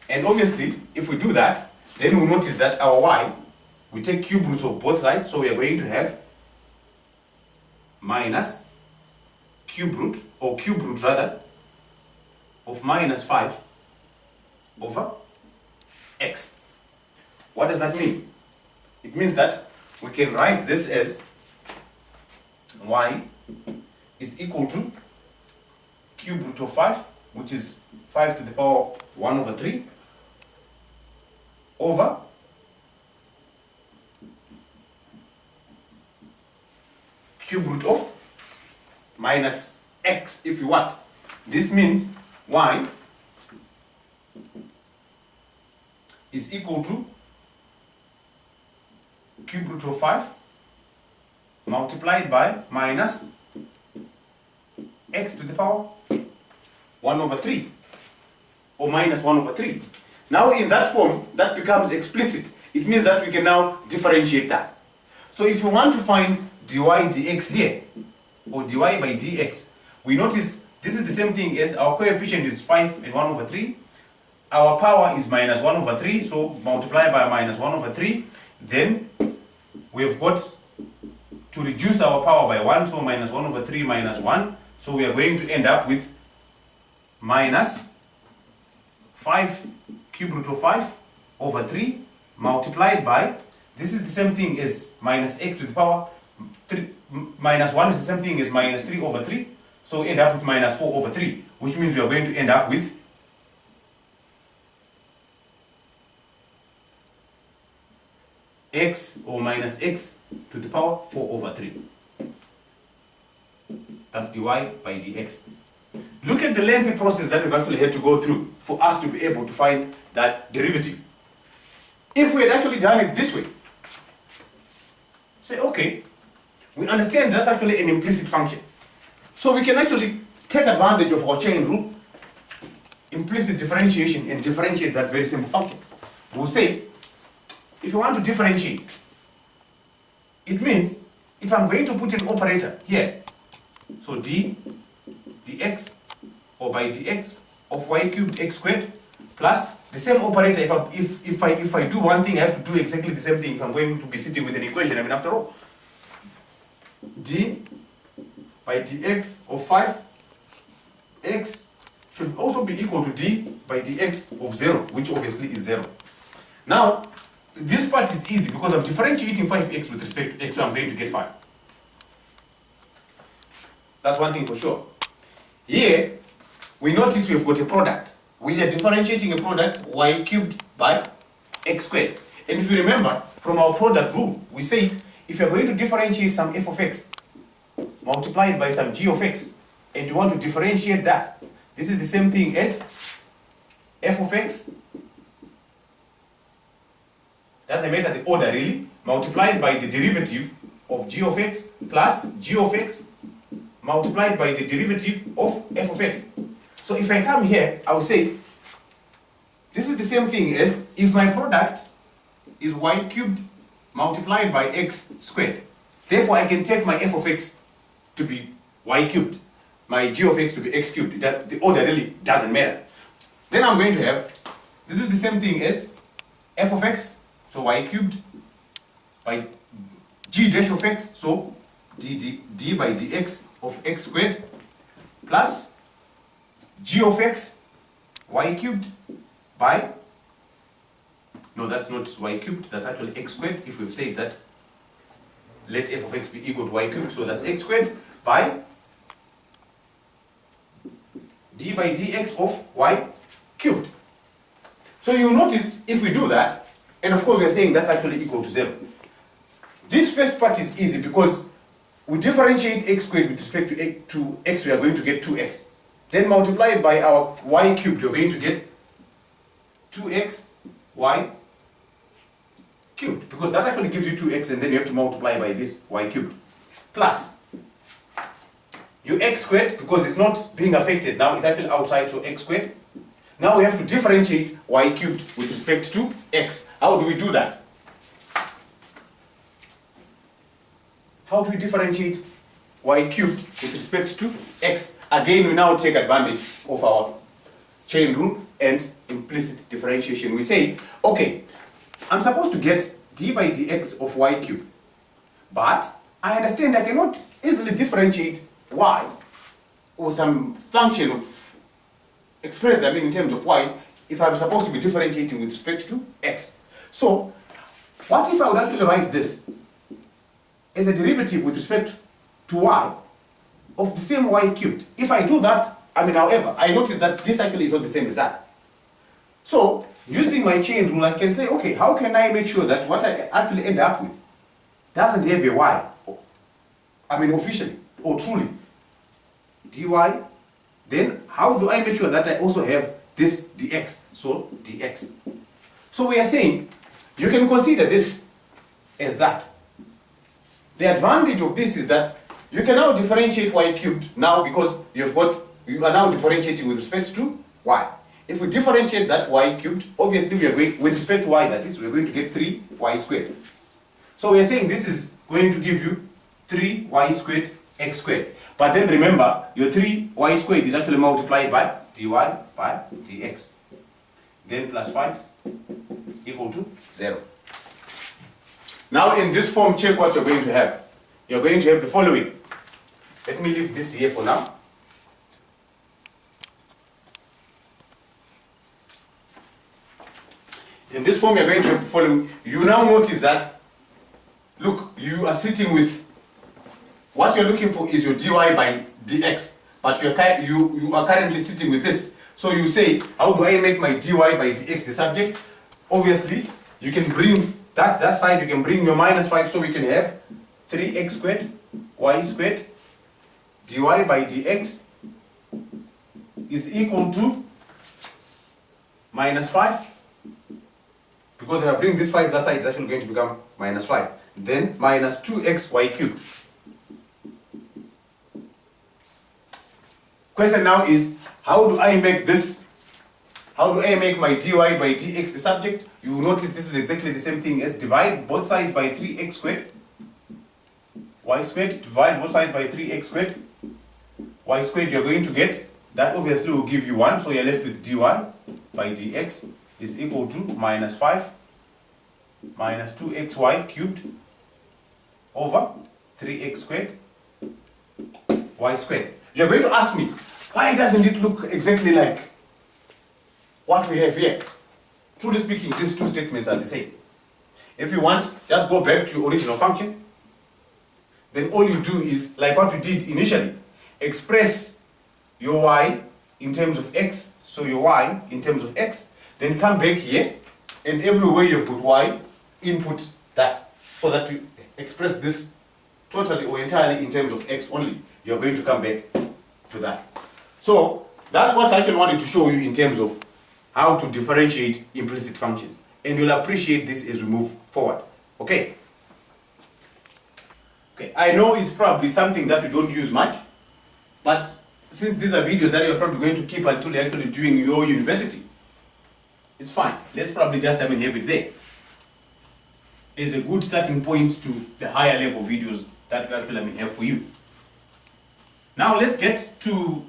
And obviously, if we do that, then we'll notice that our y, we take cube roots of both sides, so we are going to have minus cube root rather, of minus 5 over x. What does that mean? It means that we can write this as y is equal to cube root of 5, which is 5 to the power 1 over 3, over cube root of minus x, if you want. This means y is equal to cube root of 5 multiplied by minus x to the power 1 over 3 or minus 1 over 3. Now in that form, that becomes explicit. It means that we can now differentiate that. So if you want to find dy dx here, or dy by dx, we notice this is the same thing as our coefficient is 5 and 1 over 3. Our power is minus 1 over 3, so multiply by minus 1 over 3. Then we've got to reduce our power by 1, so minus 1 over 3 minus 1. So we are going to end up with minus 5 cube root of 5 over 3 multiplied by, this is the same thing as minus x to the power 3, minus 1 is the same thing as minus 3 over 3. So we end up with minus 4 over 3, which means we are going to end up with x or minus x to the power 4 over 3. That's dy by dx. Look at the lengthy process that we've actually had to go through for us to be able to find that derivative. If we had actually done it this way, say, okay, we understand that's actually an implicit function. So we can actually take advantage of our chain rule, implicit differentiation, and differentiate that very simple function. We'll say, if you want to differentiate, it means if I'm going to put an operator here, so dx or by dx of y cubed x squared plus the same operator. If I do one thing, I have to do exactly the same thing if I'm going to be sitting with an equation. I mean, after all, d by dx of 5x should also be equal to d by dx of 0, which obviously is 0. Now, this part is easy because I'm differentiating 5x with respect to x, so I'm going to get 5. That's one thing for sure. Here, we notice we've got a product. We are differentiating a product y cubed by x squared. And if you remember, from our product rule, we said if you're going to differentiate some f of x multiplied by some g of x, and you want to differentiate that, this is the same thing as f of x, doesn't matter the order really, multiplied by the derivative of g of x plus g of x multiplied by the derivative of f of x. So if I come here, I will say, this is the same thing as if my product is y cubed multiplied by x squared. Therefore, I can take my f of x to be y cubed, my g of x to be x cubed. That the order really doesn't matter. Then I'm going to have, this is the same thing as f of x, so y cubed by g dash of x, so d by dx of x squared plus g of x y cubed by, no, that's not y cubed, that's actually x squared. If we've said that let f of x be equal to y cubed, so that's x squared by d by dx of y cubed. So you notice if we do that And of course we are saying that's actually equal to 0. This first part is easy because we differentiate x squared with respect to x, we are going to get 2x. Then multiply by our y cubed, you're going to get 2x y cubed, because that actually gives you 2x, and then you have to multiply by this y cubed. Plus your x squared, because it's not being affected now, it's actually outside, so x squared. Now we have to differentiate y cubed with respect to x. How do we do that? How do we differentiate y cubed with respect to x? Again, we now take advantage of our chain rule and implicit differentiation. We say, okay, I'm supposed to get d by dx of y cubed, but I understand I cannot easily differentiate y or some function of expressed, in terms of y, if I'm supposed to be differentiating with respect to x. So, what if I would actually write this as a derivative with respect to y of the same y cubed? If I do that, however, I notice that this actually is not the same as that. So, using my chain rule, I can say, okay, how can I make sure that what I actually end up with doesn't have a y, officially or truly, dy, then how do I make sure that I also have this dx, so dx. So we are saying, you can consider this as that. The advantage of this is that you can now differentiate y cubed now, because you are now differentiating with respect to y. If we differentiate that y cubed, obviously we are going, with respect to y that is, we are going to get 3y squared. So we are saying this is going to give you 3y squared x squared. But then remember, your 3y squared is actually multiplied by dy by dx. Then plus 5 equal to 0. Now in this form, check what you're going to have. You're going to have the following. Let me leave this here for now. In this form, you're going to have the following. You now notice that, look, you are sitting with, what you're looking for is your dy by dx, but you are currently sitting with this. So you say, how do I make my dy by dx the subject? Obviously, you can bring that side, you can bring your minus 5, so we can have 3x squared y squared dy by dx is equal to minus 5. Because if I bring this 5 that side, it's actually going to become minus 5. Then minus 2xy cubed. Question now is, how do I make this? How do I make my dy by dx the subject? You will notice this is exactly the same thing as divide both sides by 3x squared y squared, divide both sides by 3x squared y squared. You're going to get, that obviously will give you 1, so you're left with dy by dx is equal to minus 5 minus 2xy cubed over 3x squared y squared. You're going to ask me, why doesn't it look exactly like what we have here? Truly speaking, these two statements are the same. If you want, just go back to your original function. Then all you do is, like what we did initially, express your y in terms of x, so your y in terms of x, then come back here, and everywhere you've got y, input that, so that you express this totally or entirely in terms of x only. You're going to come back to that. So that's what I actually wanted to show you in terms of how to differentiate implicit functions. And you'll appreciate this as we move forward. Okay? Okay, I know it's probably something that we don't use much, but since these are videos that you're probably going to keep until you're actually doing your university, it's fine. Let's probably just have it there. It's a good starting point to the higher level videos that we actually have for you. Now let's get to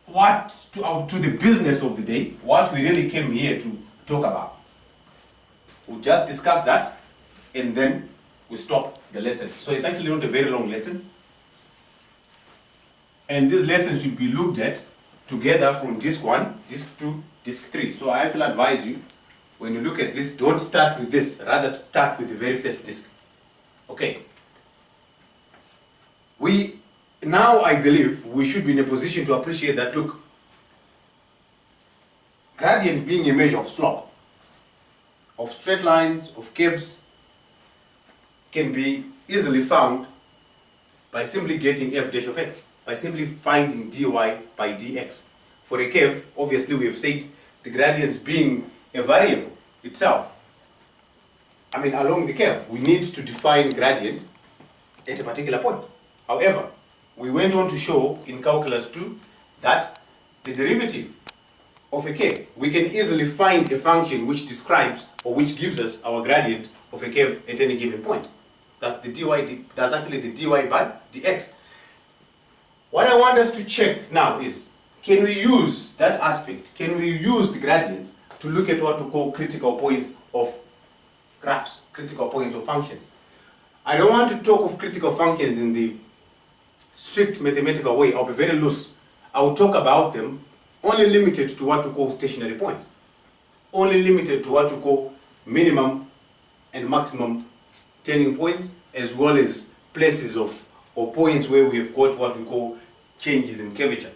the business of the day, what we really came here to talk about. We'll just discuss that and then we stop the lesson. So it's actually not a very long lesson. And this lesson should be looked at together from disc 1, disc 2, disc 3. So I actually advise you, when you look at this, don't start with this, rather start with the very first disc. Okay. Now I believe we should be in a position to appreciate that, look, gradient being a measure of slope, of straight lines, of curves, can be easily found by simply getting f dash of x, by simply finding dy by dx. For a curve, obviously we have said the gradients being a variable itself. I mean, along the curve, we need to define gradient at a particular point. However, we went on to show in Calculus 2 that the derivative of a curve, we can easily find a function which describes or which gives us our gradient of a curve at any given point. That's the that's actually the dy by dx. What I want us to check now is, can we use that aspect, can we use the gradients to look at what we call critical points of graphs, critical points of functions. I don't want to talk of critical functions in the strict mathematical way. I'll be very loose. I will talk about them only limited to what we call stationary points, only limited to what we call minimum and maximum turning points, as well as places of or points where we have got what we call changes in curvature.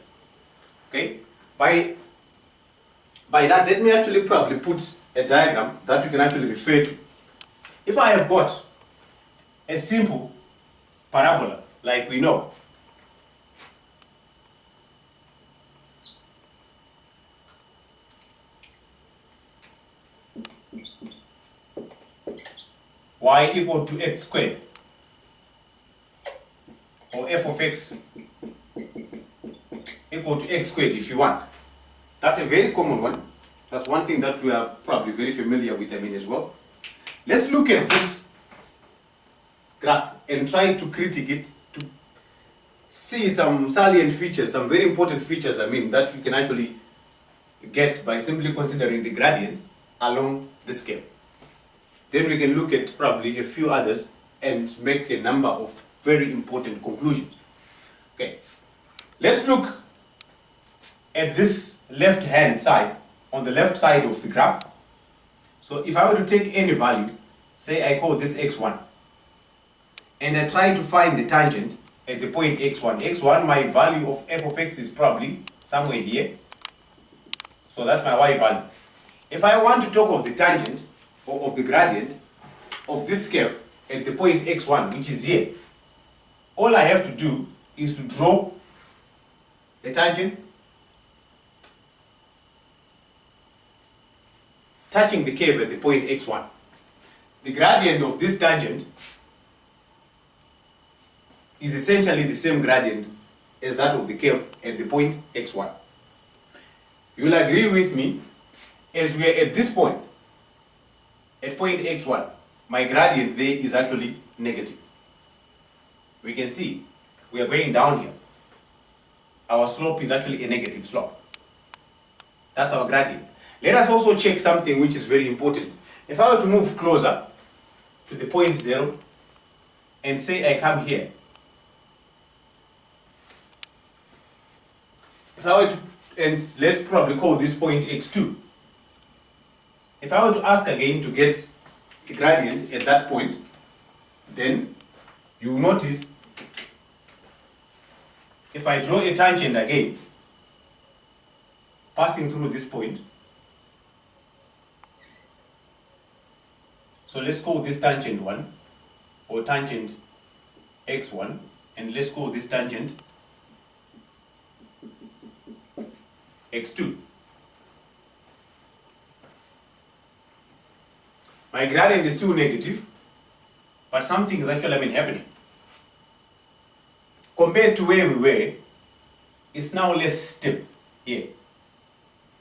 Okay? By that, let me actually probably put a diagram that we can actually refer to. If I have got a simple parabola, like we know, y equal to x squared, or f of x equal to x squared if you want. That's a very common one. That's one thing that we are probably very familiar with, as well. Let's look at this graph and try to critique it, to see some salient features, some very important features, that we can actually get by simply considering the gradients along the scale. Then we can look at probably a few others and make a number of very important conclusions. Okay, let's look at this left-hand side, on the left side of the graph. So if I were to take any value, say I call this x1, and I try to find the tangent at the point x1, my value of f of x is probably somewhere here. So that's my y value. If I want to talk of the tangent, or of the gradient of this curve at the point x1, which is here, all I have to do is to draw the tangent touching the curve at the point x1. The gradient of this tangent is essentially the same gradient as that of the curve at the point x1. You'll agree with me, as we are at this point, at point x1, my gradient there is actually negative. We can see we are going down here. Our slope is actually a negative slope. That's our gradient. Let us also check something which is very important. If I were to move closer to the point 0 and say I come here, if I were to, and let's probably call this point x2. If I were to ask again to get the gradient at that point, then you will notice if I draw a tangent again, passing through this point, so let's call this tangent 1, or tangent x1, and let's call this tangent x2. My gradient is still negative, but something is actually happening. Compared to where we were, it's now less steep here.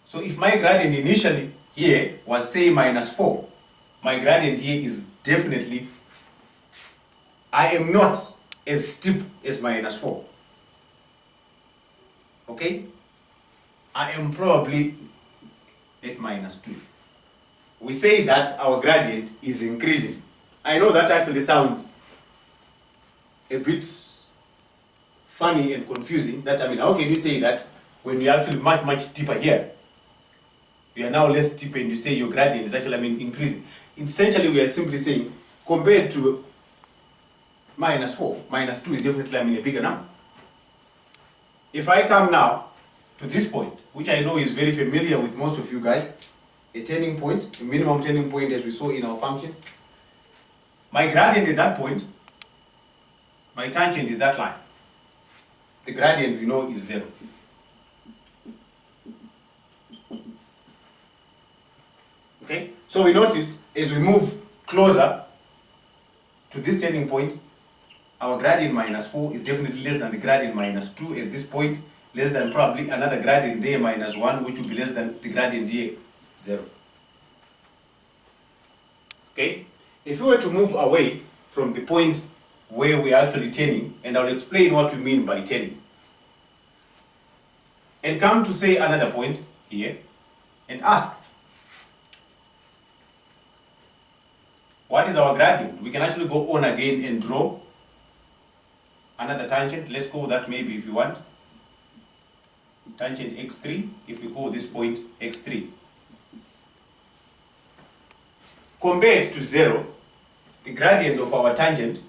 So if my gradient initially here was say -4, my gradient here is definitely, I am not as steep as -4. Okay? I am probably at -2. We say that our gradient is increasing. I know that actually sounds a bit funny and confusing. That how can you say that when you're actually much steeper here? You are now less steep and you say your gradient is actually increasing. Essentially, we are simply saying compared to -4, -2 is definitely a bigger number. If I come now to this point, which I know is very familiar with most of you guys, a turning point, a minimum turning point as we saw in our function. My gradient at that point, my tangent is that line. The gradient we know is 0. Okay? So we notice as we move closer to this turning point, our gradient minus 4 is definitely less than the gradient minus 2 at this point, less than probably another gradient there minus 1, which will be less than the gradient here, 0. Okay? If we were to move away from the point where we are actually turning, and I'll explain what we mean by turning, and come to say another point here, and ask, what is our gradient? We can actually go on again and draw another tangent. Let's call that maybe, if you want, tangent x3, if we call this point x3. Compared to 0, the gradient of our tangent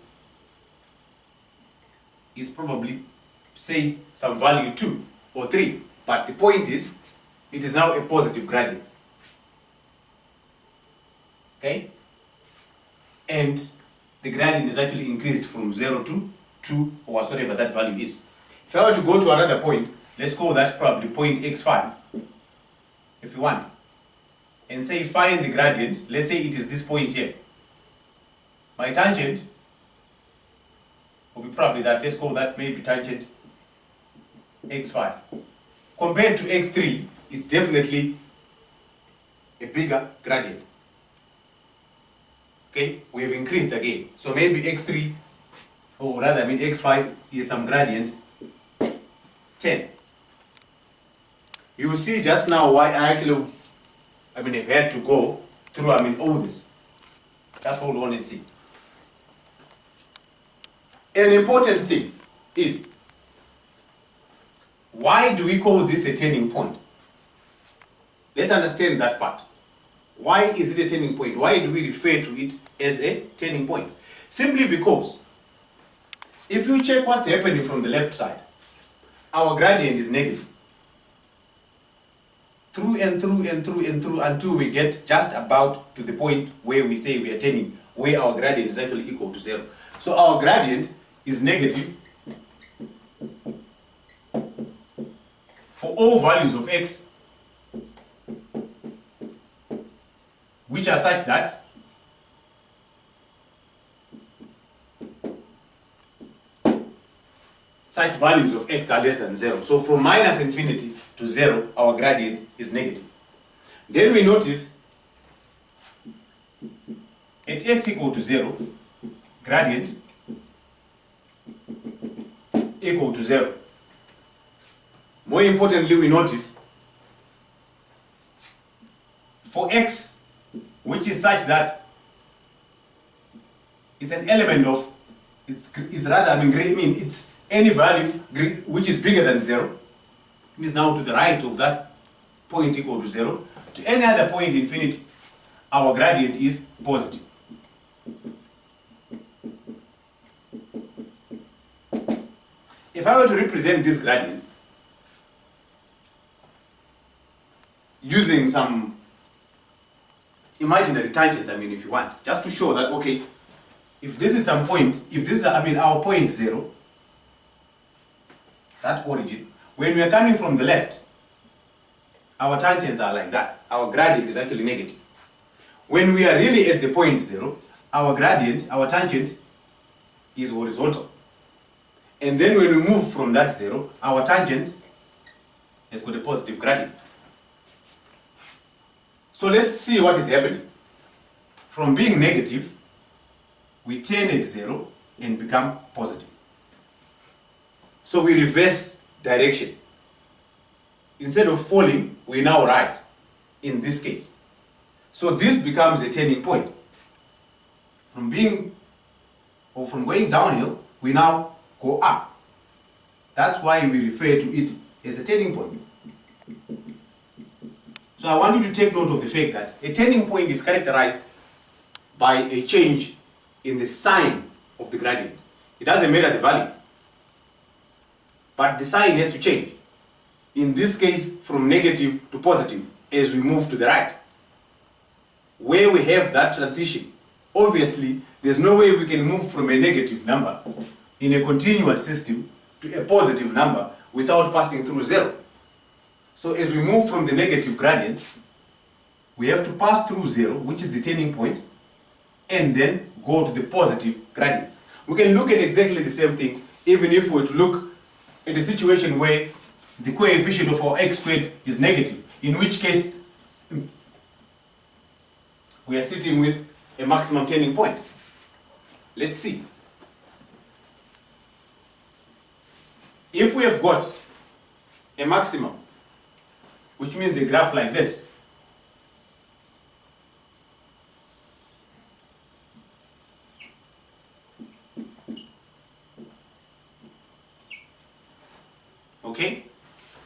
is probably, say, some value 2 or 3. But the point is, it is now a positive gradient. Okay? And the gradient is actually increased from 0 to 2 or whatsoever that value is. If I were to go to another point, let's call that probably point x5, if you want, and say find the gradient. Let's say it is this point here. My tangent will be probably that. Let's call that maybe tangent x5. Compared to x3, it's definitely a bigger gradient. Okay, we have increased again. So maybe x3, or rather, x5 is some gradient 10. You see just now why I actually, have had to go through, all this. Just hold on and see. An important thing is, why do we call this a turning point? Let's understand that part. Why is it a turning point? Why do we refer to it as a turning point? Simply because, if you check what's happening from the left side, our gradient is negative. Through and through and through and through until we get just about to the point where we say we are turning, where our gradient is actually equal to 0. So our gradient is negative for all values of x which are such that such values of x are less than 0. So from minus infinity to 0, our gradient is negative. Then we notice at x equal to 0, gradient equal to 0. More importantly, we notice for x, which is such that it's an element of, it's any value which is bigger than 0, means now to the right of that point equal to 0, to any other point infinity, our gradient is positive. If I were to represent this gradient using some imaginary tangents, if you want, just to show that, okay, if this is some point, if this is, our point 0, that origin, when we are coming from the left, our tangents are like that. Our gradient is actually negative. When we are really at the point 0, our gradient, our tangent is horizontal. And then when we move from that 0, our tangent has got a positive gradient. So let's see what is happening. From being negative, we turn at 0 and become positive. So we reverse direction. Instead of falling, we now rise, in this case. So this becomes a turning point. From going downhill, we now go up. That's why we refer to it as a turning point. So I want you to take note of the fact that a turning point is characterized by a change in the sign of the gradient. It doesn't matter the value, but the sign has to change. In this case, from negative to positive as we move to the right. where we have that transition, obviously there's no way we can move from a negative number in a continuous system to a positive number without passing through 0. So as we move from the negative gradient, we have to pass through 0, which is the turning point, and then go to the positive gradients. We can look at exactly the same thing even if we were to look at a situation where the coefficient of our x squared is negative, in which case we are sitting with a maximum turning point. Let's see. If we have got a maximum, which means a graph like this, okay?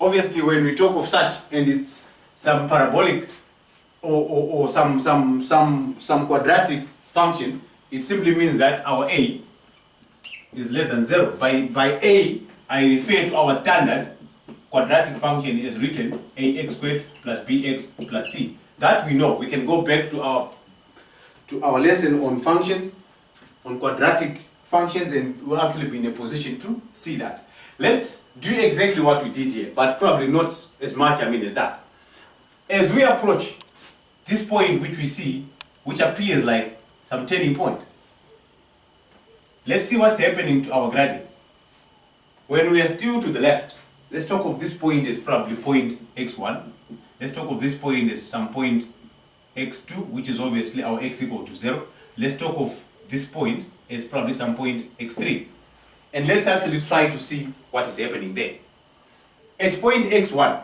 Obviously, when we talk of such, and it's some parabolic or some quadratic function, it simply means that our a is less than 0. By a, I refer to our standard quadratic function is written ax squared plus bx plus c. That we know. We can go back to our lesson on functions, on quadratic functions, and we'll actually be in a position to see that. Let's do exactly what we did here, but probably not as much, as that. As we approach this point which we see, which appears like some turning point, let's see what's happening to our gradient. When we are still to the left, let's talk of this point as probably point x1. Let's talk of this point as some point x2, which is obviously our x equal to 0. Let's talk of this point as probably some point x3. And let's actually try to see what is happening there. At point x1,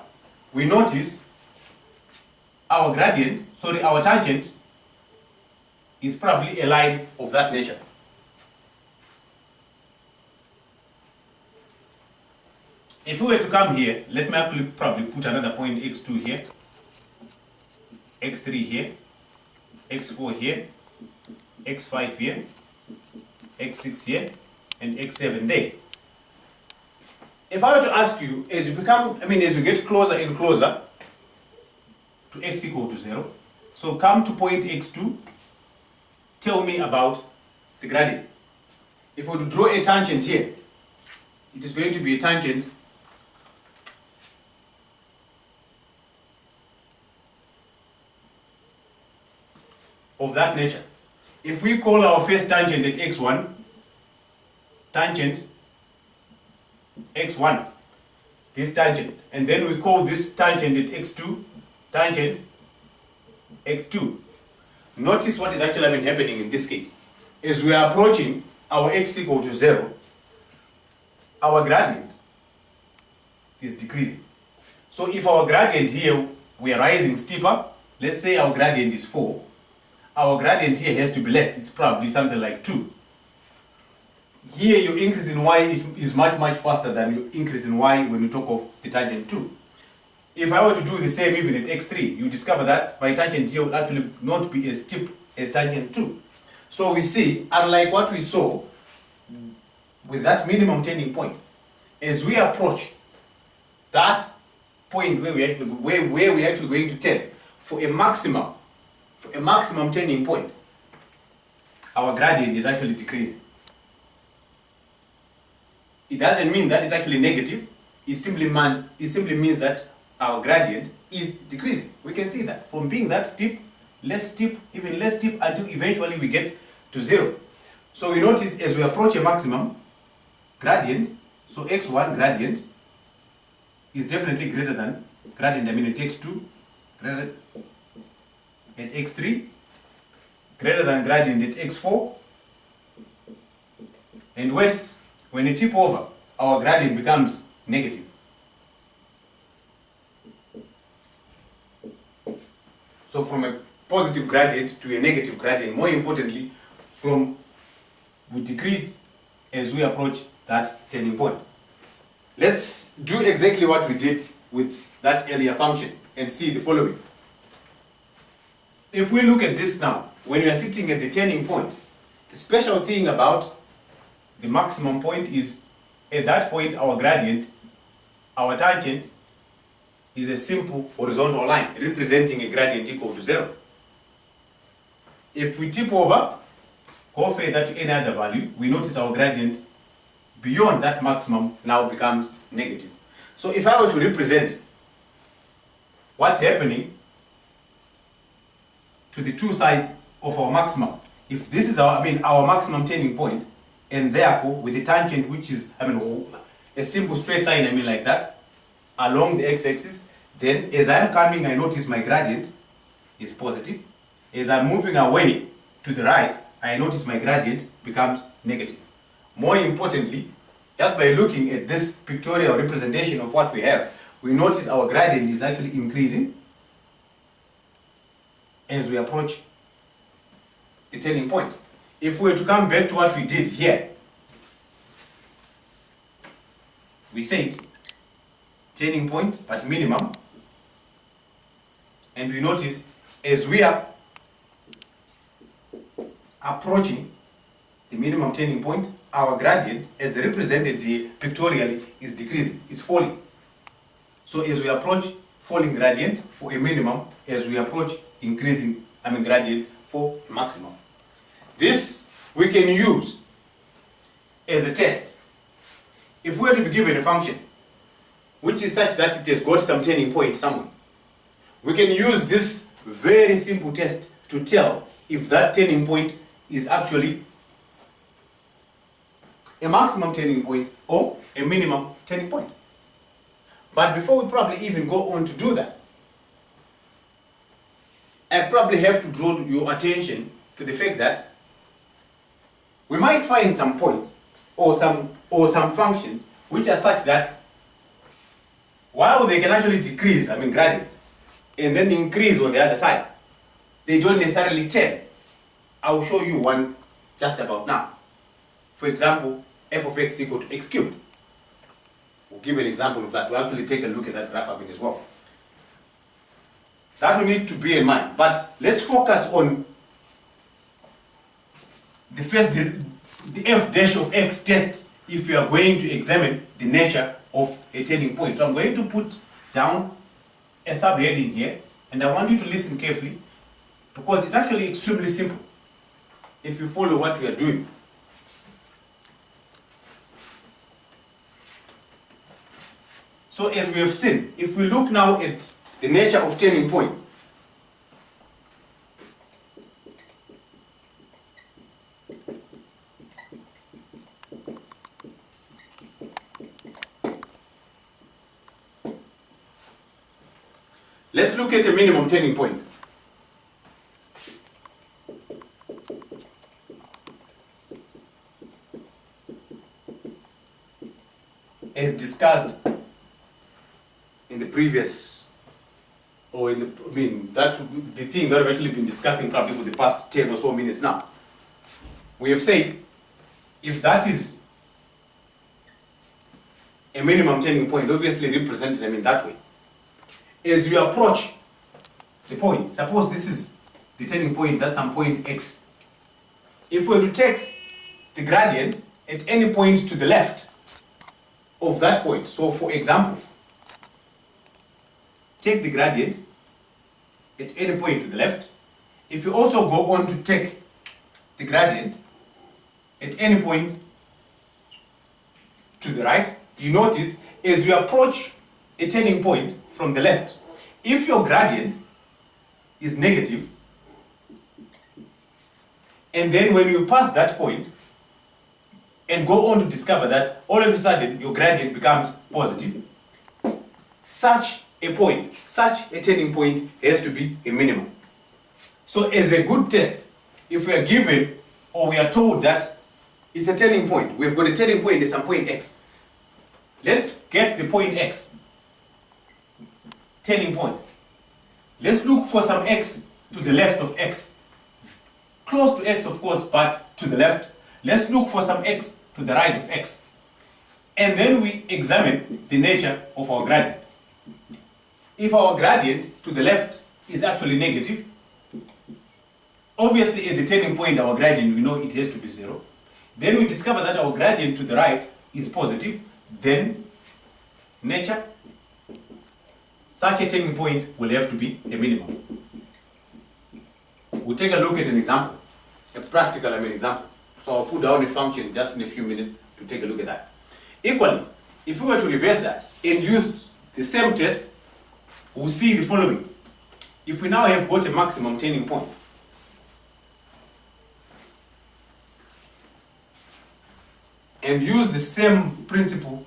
we notice our tangent is probably a line of that nature. If we were to come here, let me actually probably put another point x2 here, x3 here, x4 here, x5 here, x6 here, and x7 there. If I were to ask you, as you get closer and closer to x equal to 0, so come to point x2, tell me about the gradient. If we were to draw a tangent here, it is going to be a tangent of that nature. If we call our first tangent at x1, tangent x1, this tangent, and then we call this tangent at x2, tangent x2. Notice what is actually happening in this case. As we are approaching our x equal to 0, our gradient is decreasing. So if our gradient here, we are rising steeper, let's say our gradient is 4, our gradient here has to be less. It's probably something like 2. Here your increase in y is much faster than your increase in y when you talk of the tangent 2. If I were to do the same even at x3, you discover that my tangent here would actually not be as steep as tangent 2. So we see, unlike what we saw with that minimum turning point, as we approach that point where we're actually going to turn for a maximum turning point, our gradient is actually decreasing. It doesn't mean that it's actually negative. It simply means that our gradient is decreasing. We can see that from being that steep, less steep, even less steep, until eventually we get to 0. So we notice as we approach a maximum gradient, so x1 gradient is definitely greater than gradient at x2, greater at x3, greater than gradient at x4, and worse, when you tip over, our gradient becomes negative. So from a positive gradient to a negative gradient, more importantly, we decrease as we approach that turning point. Let's do exactly what we did with that earlier function and see the following. If we look at this now, when we are sitting at the turning point, the special thing about the maximum point is at that point our gradient, our tangent, is a simple horizontal line representing a gradient equal to 0. If we tip over, go further to any other value, we notice our gradient beyond that maximum now becomes negative. So if I were to represent what's happening to the two sides of our maximum, if this is our maximum turning point, and therefore with the tangent, which is a simple straight line, like that, along the x-axis, then as I'm coming, I notice my gradient is positive. As I'm moving away to the right, I notice my gradient becomes negative. More importantly, just by looking at this pictorial representation of what we have, we notice our gradient is actually increasing as we approach the turning point. If we were to come back to what we did here, we said turning point but minimum, and we notice as we are approaching the minimum turning point, our gradient, as represented here pictorially, is decreasing, is falling. So as we approach falling gradient for a minimum, as we approach increasing gradient for a maximum. This we can use as a test. If we were to be given a function which is such that it has got some turning point somewhere, we can use this very simple test to tell if that turning point is actually a maximum turning point or a minimum turning point. But before we probably even go on to do that, I probably have to draw your attention to the fact that we might find some points or some functions which are such that while they can actually decrease, gradient, and then increase on the other side, they don't necessarily turn. I'll show you one just about now. For example, f of x equal to x cubed. We'll give an example of that. We'll actually take a look at that graph as well. That will need to be in mind. But let's focus on the first, the f dash of x test if we are going to examine the nature of a turning point. So I'm going to put down a subheading here, and I want you to listen carefully because it's actually extremely simple if you follow what we are doing. So as we have seen, if we look now at the nature of turning points, let's look at a minimum turning point. As discussed in the previous, or in the, the thing that we've actually been discussing probably for the past 10 or so minutes now. We have said, if that is a minimum turning point, obviously represented that way. As you approach the point, suppose this is the turning point, that's some point x. If we were to take the gradient at any point to the left of that point, so for example, take the gradient at any point to the left. If you also go on to take the gradient at any point to the right, you notice as you approach a turning point from the left, if your gradient is negative, and then when you pass that point and go on to discover that all of a sudden your gradient becomes positive, such a point, such a turning point has to be a minimum. So as a good test, if we are given or we are told that it's a turning point, we've got a turning point at some point x. Let's get the point x, turning point. Let's look for some x to the left of x. Close to x, of course, but to the left. Let's look for some x to the right of x. And then we examine the nature of our gradient. If our gradient to the left is actually negative, obviously at the turning point our gradient, we know it has to be 0. Then we discover that our gradient to the right is positive, then nature, such a turning point will have to be a minimum. Will We'll take a look at an example, a practical example. So I'll put down a function just in a few minutes to take a look at that. Equally, if we were to reverse that and use the same test, we'll see the following. If we now have got a maximum turning point, and use the same principle,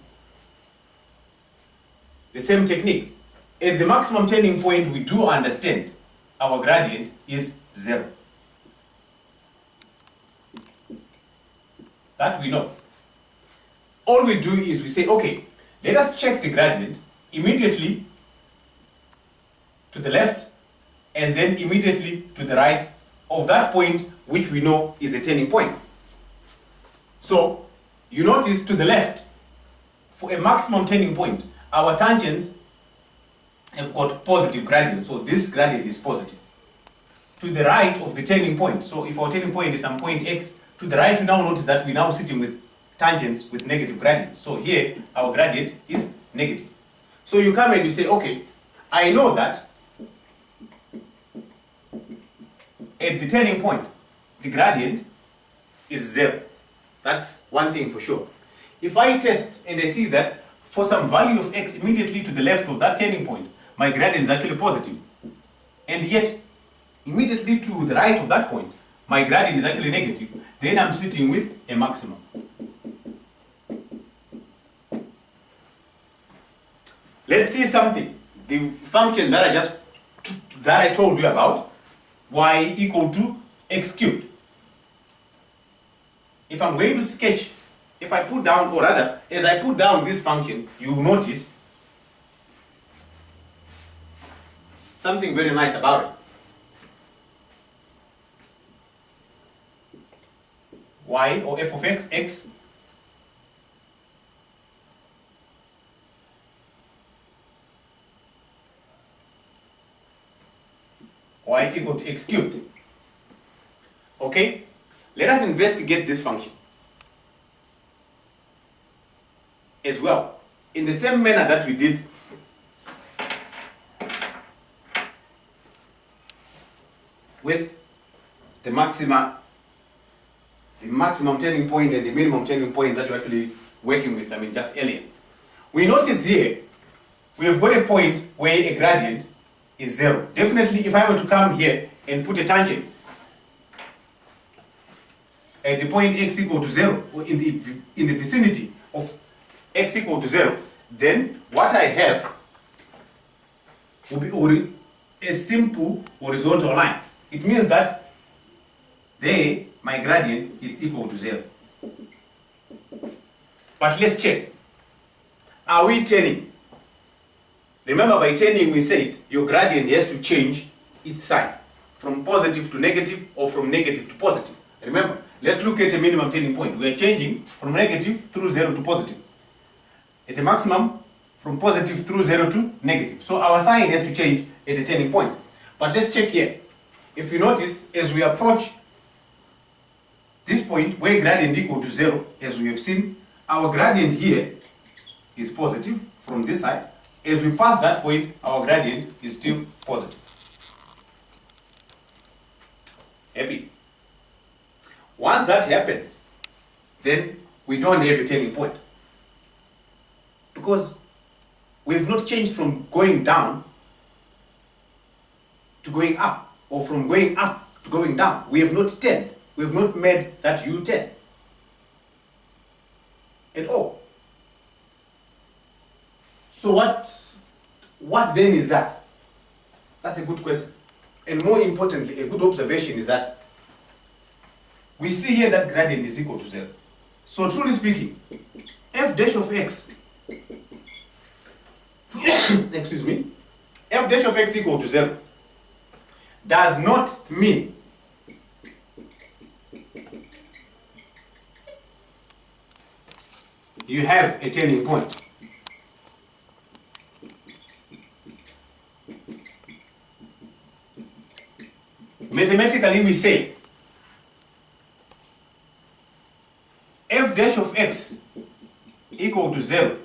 the same technique, at the maximum turning point we do understand our gradient is 0. That we know. All we do is we say, okay, let us check the gradient immediately to the left and then immediately to the right of that point which we know is a turning point. So you notice to the left, for a maximum turning point, our tangents have got positive gradients, so this gradient is positive. To the right of the turning point, so if our turning point is some point x, to the right we now notice that we're now sitting with tangents with negative gradients. So here our gradient is negative. So you come and you say, okay, I know that at the turning point the gradient is 0. That's one thing for sure. If I test and I see that for some value of x immediately to the left of that turning point, my gradient is actually positive, and yet immediately to the right of that point, my gradient is actually negative, then I'm sitting with a maximum. Let's see something. The function that I told you about, y equal to x cubed. If I'm going to sketch, if I put down, or rather, as I put down this function, you will notice something very nice about it. Y, or f of x, x y equal to x cubed. Okay? Let us investigate this function as well, in the same manner that we did with the maximum turning point and the minimum turning point that we're actually working with, just earlier. We notice here, we have got a point where a gradient is 0. Definitely, if I were to come here and put a tangent at the point x equal to 0, or in the vicinity of x equal to 0, then what I have will be a simple horizontal line. It means that there my gradient is equal to 0. But let's check. Are we turning? Remember, by turning we said your gradient has to change its sign from positive to negative or from negative to positive. Remember, let's look at a minimum turning point. We are changing from negative through 0 to positive. At a maximum, from positive through 0 to negative. So our sign has to change at a turning point. But let's check here. If you notice, as we approach this point where gradient equal to 0, as we have seen, our gradient here is positive from this side. As we pass that point, our gradient is still positive. Happy? Once that happens, then we don't have a turning point. Because we have not changed from going down to going up, or from going up to going down. We have not turned. We have not made that U-turn at all. So what then is that? That's a good question. And more importantly, a good observation is that we see here that gradient is equal to 0. So truly speaking, f dash of x excuse me, f dash of x equal to 0 does not mean you have a turning point. Mathematically, we say f dash of x equal to 0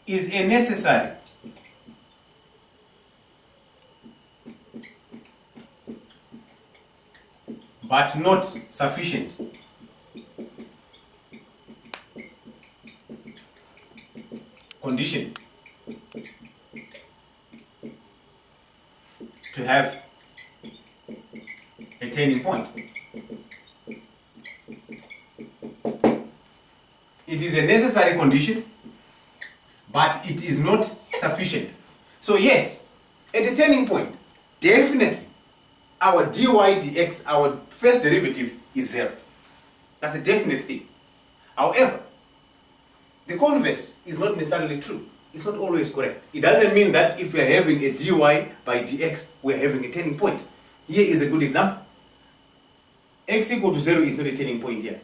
is a necessary but not sufficient condition to have a turning point. It is a necessary condition, but it is not sufficient. So yes, at a turning point, definitely our dy dx, our first derivative, is 0. That's a definite thing. However, the converse is not necessarily true. It's not always correct. It doesn't mean that if we are having a dy by dx, we are having a turning point. Here is a good example. X equal to 0 is not a turning point here.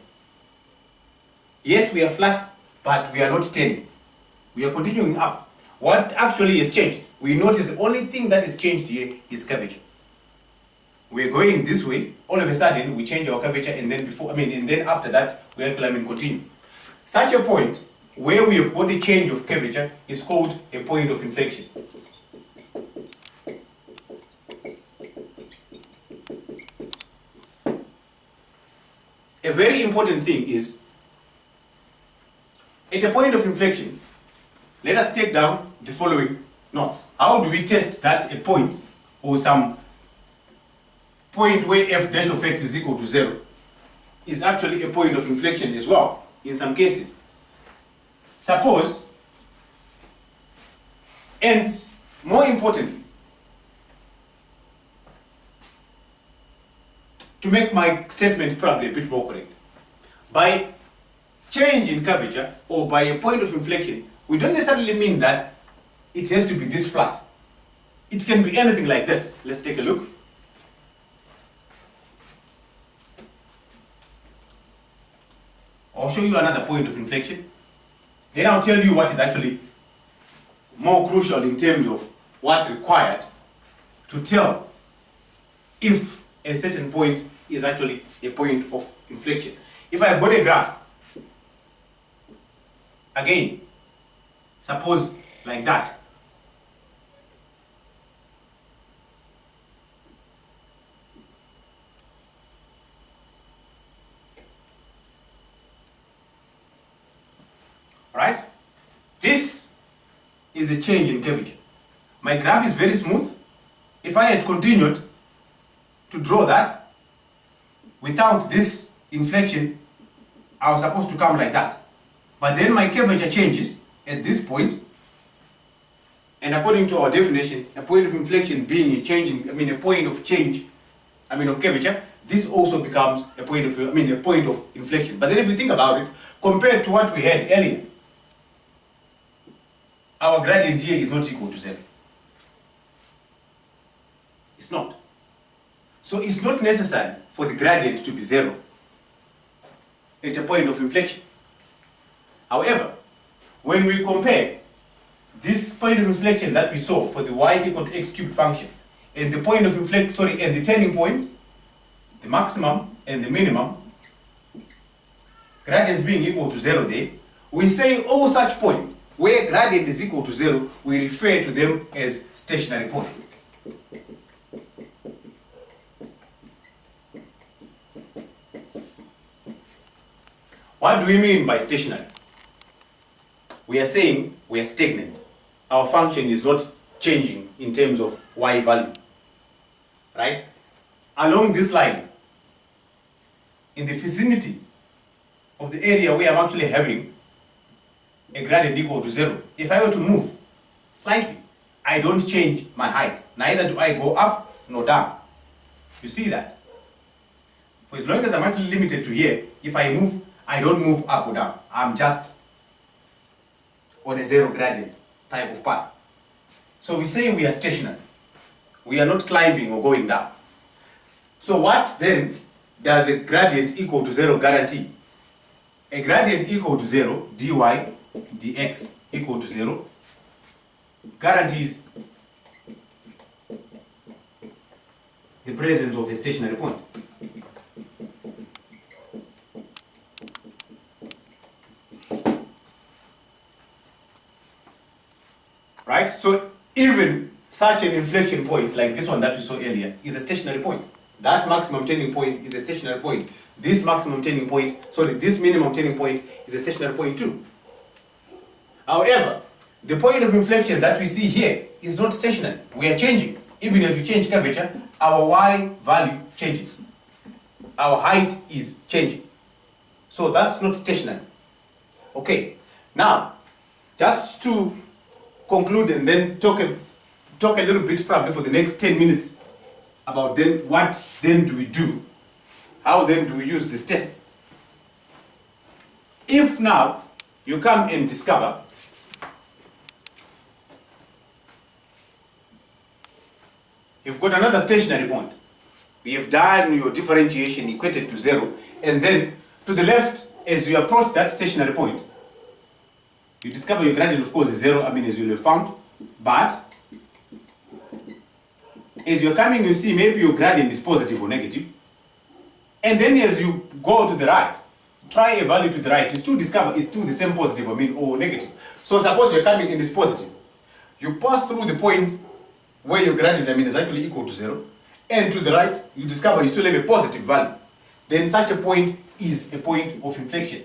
Yes, we are flat, but we are not turning. We are continuing up. What actually has changed? We notice the only thing that is changed here is curvature. We are going this way. All of a sudden, we change our curvature, and then after that, we are climbing continue. Such a point where we have got a change of curvature is called a point of inflection. A very important thing is, at a point of inflection, let us take down the following notes. How do we test that a point or some point where f dash of x is equal to 0 is actually a point of inflection as well, in some cases? Suppose, and more importantly, to make my statement probably a bit more correct, by change in curvature or by a point of inflection, we don't necessarily mean that it has to be this flat. It can be anything like this. Let's take a look. I'll show you another point of inflection. Then I'll tell you what is actually more crucial in terms of what's required to tell if a certain point is actually a point of inflection. If I've got a graph, again, suppose like that. Right? This is a change in curvature. My graph is very smooth. If I had continued to draw that without this inflection, I was supposed to come like that. But then my curvature changes at this point, and according to our definition, a point of inflection being a change in, a point of change, of curvature, this also becomes a point of inflection. But then if we think about it, compared to what we had earlier, our gradient here is not equal to 0. It's not. So it's not necessary for the gradient to be 0 at a point of inflection. However, when we compare this point of inflection that we saw for the y equal to x cubed function and the point of inflection, and the turning point, the maximum and the minimum, gradients being equal to 0 there, we say all such points where gradient is equal to 0, we refer to them as stationary points. What do we mean by stationary? We are saying we are stagnant. Our function is not changing in terms of y value. Right? Along this line, in the vicinity of the area where I'm actually having a gradient equal to 0, if I were to move slightly, I don't change my height. Neither do I go up nor down. You see that? For as long as I'm actually limited to here, if I move, I don't move up or down. I'm just on a 0 gradient type of path. So we say we are stationary. We are not climbing or going down. So what then does a gradient equal to 0 guarantee? A gradient equal to 0, dy dx equal to 0, guarantees the presence of a stationary point. Right? So even such an inflection point like this one that we saw earlier is a stationary point. That maximum turning point is a stationary point. This maximum turning point, sorry, this minimum turning point is a stationary point too. However, the point of inflection that we see here is not stationary. We are changing. Even if we change curvature, our y value changes. Our height is changing. So that's not stationary. Okay, now, just to conclude and then talk a little bit probably for the next 10 minutes about then what then do we do? How then do we use this test? If now you come and discover you've got another stationary point. We have done your differentiation equated to 0, and then to the left, as you approach that stationary point, you discover your gradient, of course, is 0, as you have found, but as you're coming, you see maybe your gradient is positive or negative, and then as you go to the right, try a value to the right, you still discover it's still the same positive, or negative. So suppose you're coming in this positive, you pass through the point where your gradient, is actually equal to 0, and to the right, you discover you still have a positive value. Then such a point is a point of inflection.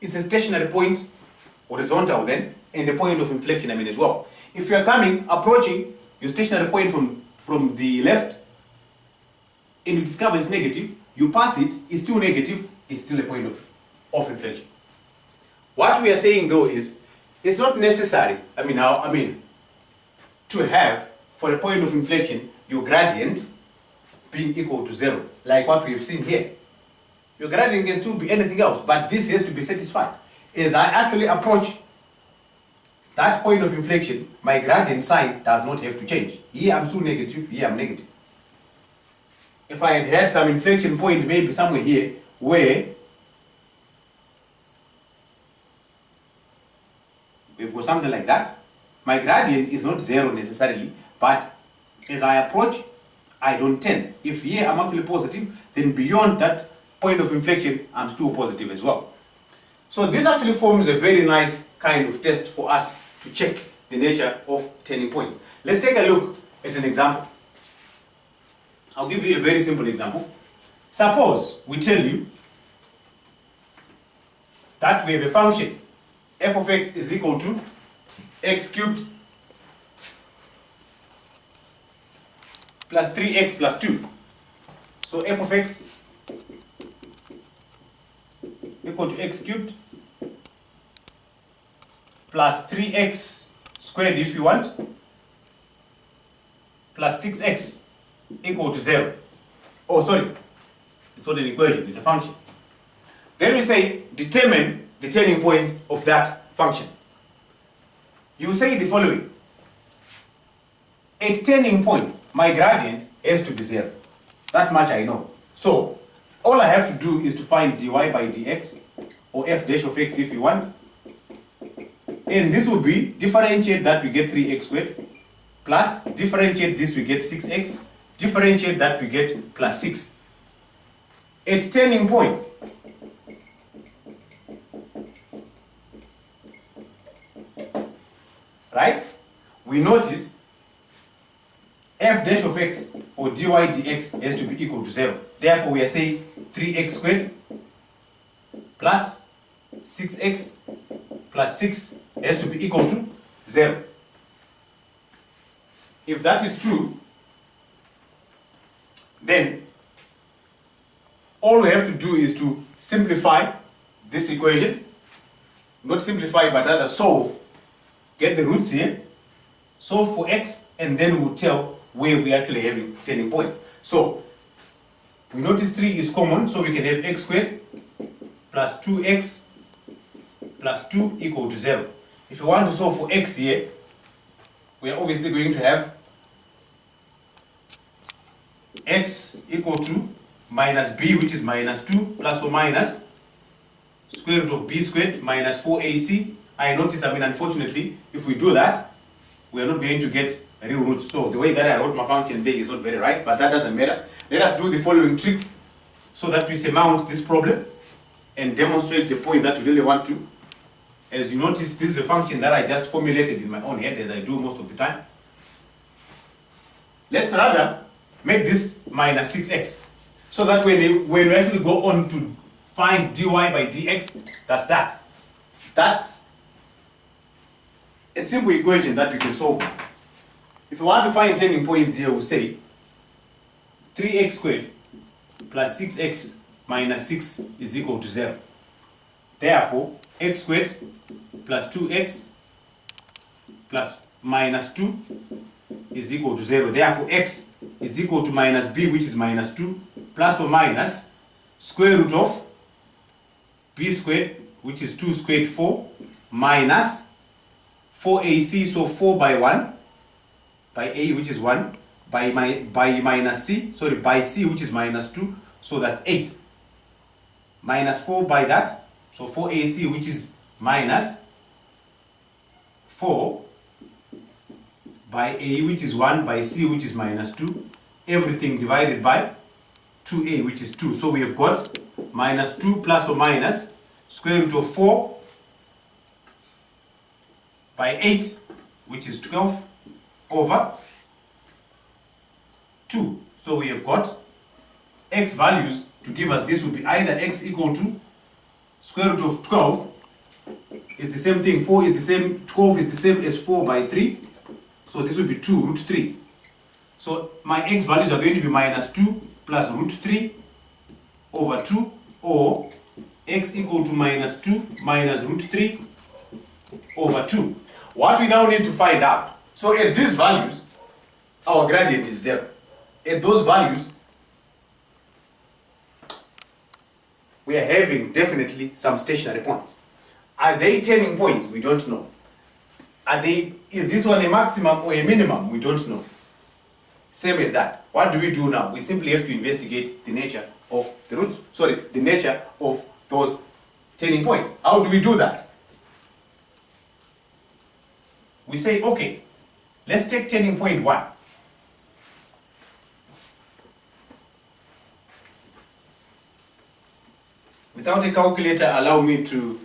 It's a stationary point, horizontal then, and a point of inflection, as well. If you are coming, approaching your stationary point from the left, and you discover it's negative, you pass it, it's still negative, it's still a point of inflection. What we are saying though is, it's not necessary, to have, for a point of inflection, your gradient being equal to 0, like what we have seen here. Your gradient can still be anything else, but this has to be satisfied. As I actually approach that point of inflection, my gradient sign does not have to change. Here I'm still negative, here I'm negative. If I had some inflection point maybe somewhere here, where we've got something like that, my gradient is not 0 necessarily, but as I approach, I don't turn. If here I'm actually positive, then beyond that point of inflection, I'm still positive as well. So this actually forms a very nice kind of test for us to check the nature of turning points. Let's take a look at an example. I'll give you a very simple example. Suppose we tell you that we have a function f of x is equal to x cubed plus 3x plus 2. So f of x equal to x cubed plus 3x squared if you want, plus 6x equal to 0. Oh, sorry, it's not an equation, it's a function. Then we say determine the turning point of that function. You say the following: at turning point, my gradient has to be 0. That much I know. So all I have to do is to find dy by dx, or f dash of x if you want. And this will be differentiate that we get 3x squared, plus differentiate this we get 6x, differentiate that we get plus 6. At turning point, right, we notice f dash of x or dy dx has to be equal to 0. Therefore we are saying 3x squared plus 6x plus 6 has to be equal to 0. If that is true, then all we have to do is to simplify this equation. Not simplify, but rather solve. Get the roots here, solve for x, and then we'll tell where we actually have turning points. So we notice 3 is common, so we can have x squared plus 2x plus 2 equal to 0. If you want to solve for x here, we are obviously going to have x equal to minus b, which is minus 2, plus or minus square root of b squared minus 4ac. I notice, unfortunately, if we do that, we are not going to get real roots. So the way that I wrote my function there is not very right, but that doesn't matter. Let us do the following trick so that we surmount this problem and demonstrate the point that we really want to. As you notice, this is a function that I just formulated in my own head, as I do most of the time. let's rather make this minus 6x. So that when we actually go on to find dy by dx, that's that. That's a simple equation that we can solve. If you want to find turning points here, we'll say 3x squared plus 6x minus 6 is equal to 0. Therefore, x squared plus 2x plus minus 2 is equal to 0. Therefore, x is equal to minus b, which is minus 2, plus or minus square root of b squared, which is 2 squared 4, minus 4ac, so 4 by 1, by a, which is 1, by minus c, sorry, by c, which is minus 2, so that's 8. Minus 4 by that, so 4ac, which is minus 4, by a, which is 1, by c, which is minus 2, everything divided by 2a, which is 2. So we have got minus 2 plus or minus square root of 4 by 8, which is 12 over 2. So we have got x values to give us this would be either x equal to square root of 12 is the same thing, 4 is the same, 12 is the same as 4 by 3. So this would be 2 root 3. So my x values are going to be minus 2 plus root 3 over 2, or x equal to minus 2 minus root 3 over 2. What we now need to find out, so at these values, our gradient is 0. At those values, we are having definitely some stationary points. Are they turning points? We don't know. Is this one a maximum or a minimum? We don't know. Same as that. What do we do now? We simply have to investigate the nature of the roots, the nature of those turning points. How do we do that? We say, okay, let's take turning point 1. Without a calculator, allow me to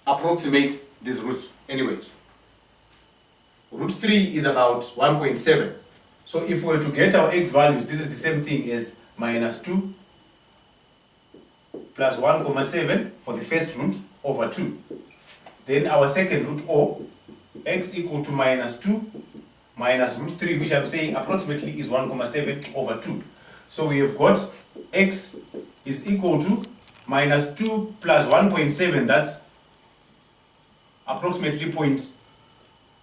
approximate these roots. Anyways, root 3 is about 1.7. So if we were to get our x values, this is the same thing as minus 2 plus 1.7 for the first root over 2. Then our second root, or x equal to minus 2 minus root 3, which I'm saying approximately is 1.7 over 2. So we have got x is equal to minus 2 plus 1.7, that's approximately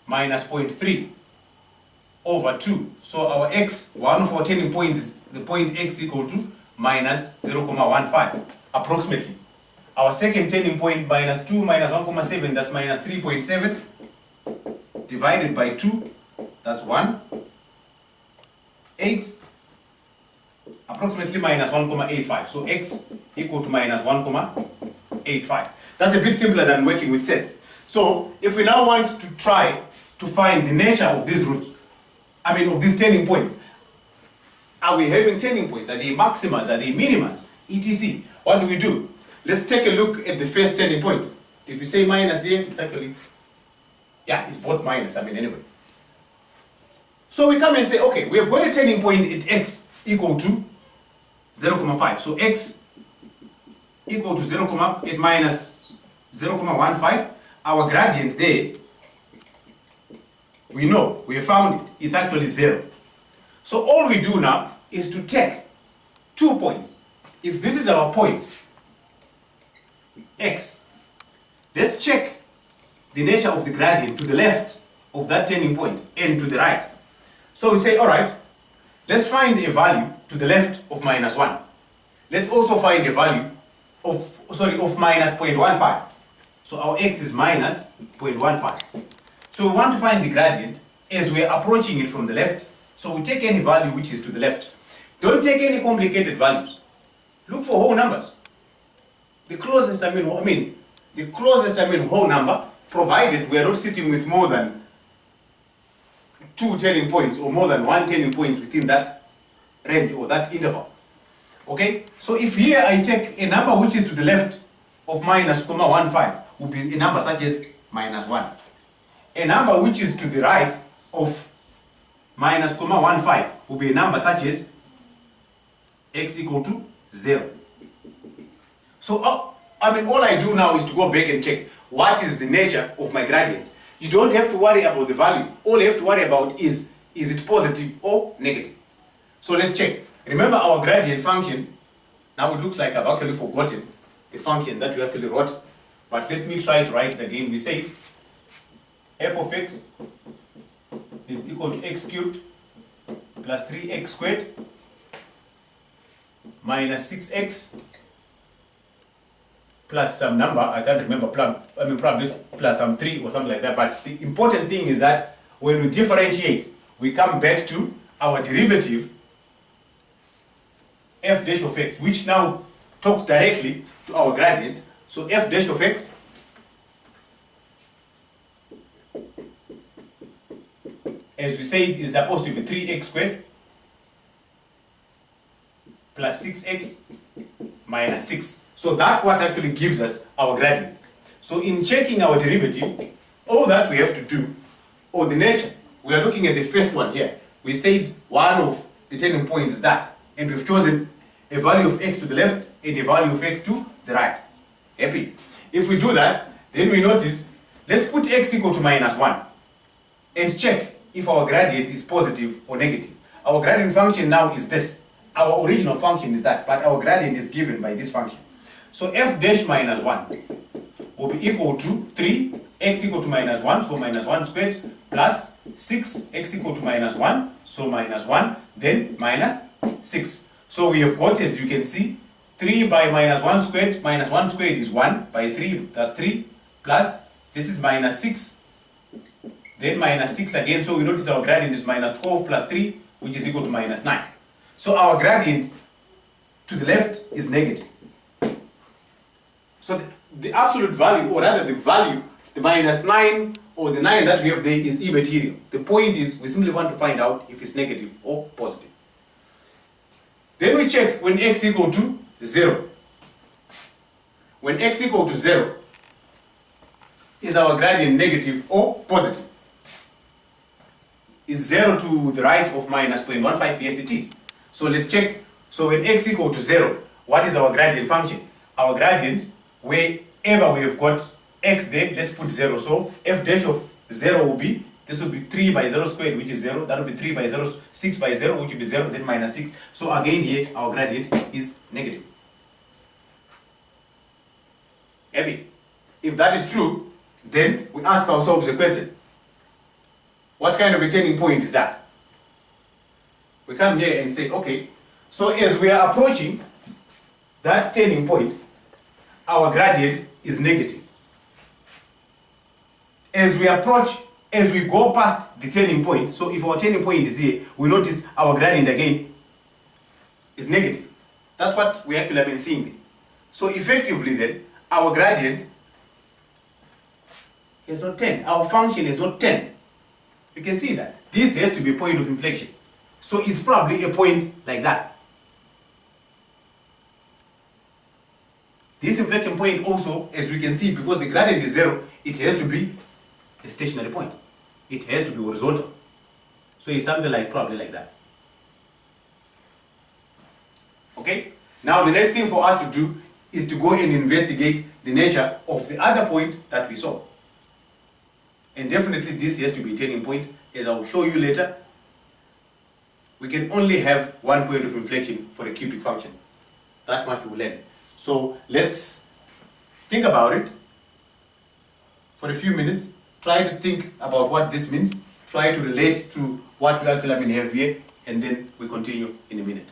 minus 0.3 over 2. So our x, one of our turning points is the point x equal to minus 0.15 approximately. Our second turning point, minus 2 minus 1.7, that's minus 3.7 divided by 2, that's 1, 8, approximately minus 1.85. So x equal to minus 1.85. That's a bit simpler than working with sets. So if we now want to try to find the nature of these roots, of these turning points, are we having turning points? Are they maximas? Are they minimas? etc. What do we do? Let's take a look at the first turning point. Did we say minus here? It's actually, yeah, it's both minus, anyway. So we come and say, okay, we have got a turning point at x equal to 0.5. So x equal to 0, at minus 0.15. Our gradient there, we know, we have found it, it's actually 0. So all we do now is to take 2 points. If this is our point, x, let's check the nature of the gradient to the left of that turning point and to the right. So we say, all right, let's find a value to the left of minus 1. Let's also find a value of minus 0.15. So our x is minus 0.15. So we want to find the gradient as we are approaching it from the left. So we take any value which is to the left. Don't take any complicated values. Look for whole numbers. The closest, whole number, provided we are not sitting with more than 2 turning points or more than 1 turning points within that range or that interval. Okay? So if here I take a number which is to the left of minus 0.15, would be a number such as minus 1. A number which is to the right of minus 0.15 will be a number such as x equal to 0. So, all I do now is to go back and check what is the nature of my gradient. You don't have to worry about the value. All you have to worry about is it positive or negative? So let's check. Remember our gradient function. Now it looks like I've actually forgotten the function that we actually wrote. But let me try to write it again. We said f of x is equal to x cubed plus 3x squared minus 6x plus some number, I can't remember, probably plus some 3 or something like that. But the important thing is that when we differentiate, we come back to our derivative f dash of x, which now talks directly to our gradient. So f dash of x as we said is supposed to be 3x squared plus 6x minus 6. So that's what actually gives us our gradient. So in checking our derivative, all that we have to do, or the nature, we are looking at the first one here. We said one of the turning points is that, and we've chosen a value of x to the left and a value of x to the right. Happy? If we do that, then we notice, let's put x equal to minus 1 and check if our gradient is positive or negative. Our gradient function now is this. Our original function is that, but our gradient is given by this function. So f dash minus 1 will be equal to 3, x equal to minus 1, so minus 1 squared, plus 6, x equal to minus 1, so minus 1, then minus 6. So we have got, as you can see, 3 by minus 1 squared is 1, by 3, that's 3, plus, this is minus 6, then minus 6 again, so we notice our gradient is minus 12 plus 3, which is equal to minus 9. So our gradient to the left is negative. So the absolute value, or rather the value, the minus 9 or the 9 that we have there is immaterial. The point is we simply want to find out if it's negative or positive. Then we check when x equal to 0. When x equal to 0, is our gradient negative or positive? Is 0 to the right of minus 0.15? Yes, it is. So let's check. So when x equal to 0, what is our gradient function? Our gradient, wherever we have got x there, let's put 0. So f dash of 0 will be, this will be 3 by 0 squared, which is 0. That will be 3 by 0, 6 by 0, which will be 0, then minus 6. So again here, our gradient is negative. Happy? If that is true, then we ask ourselves a question. What kind of a turning point is that? We come here and say, okay, so as we are approaching that turning point, our gradient is negative. As we approach, as we go past the turning point, so if our turning point is here, we notice our gradient again is negative. That's what we actually have been seeing there. So effectively then, our gradient is not 10. Our function is not 10. You can see that. This has to be a point of inflection. So it's probably a point like that. This inflection point also, as we can see, because the gradient is 0, it has to be a stationary point. It has to be horizontal. So it's something like, probably like that. Okay? Now the next thing for us to do is to go and investigate the nature of the other point that we saw. And definitely this has to be a turning point, as I will show you later. We can only have one point of inflection for a cubic function. That much we will learn. So let's think about it for a few minutes. Try to think about what this means. Try to relate to what we actually have here, and then we continue in a minute.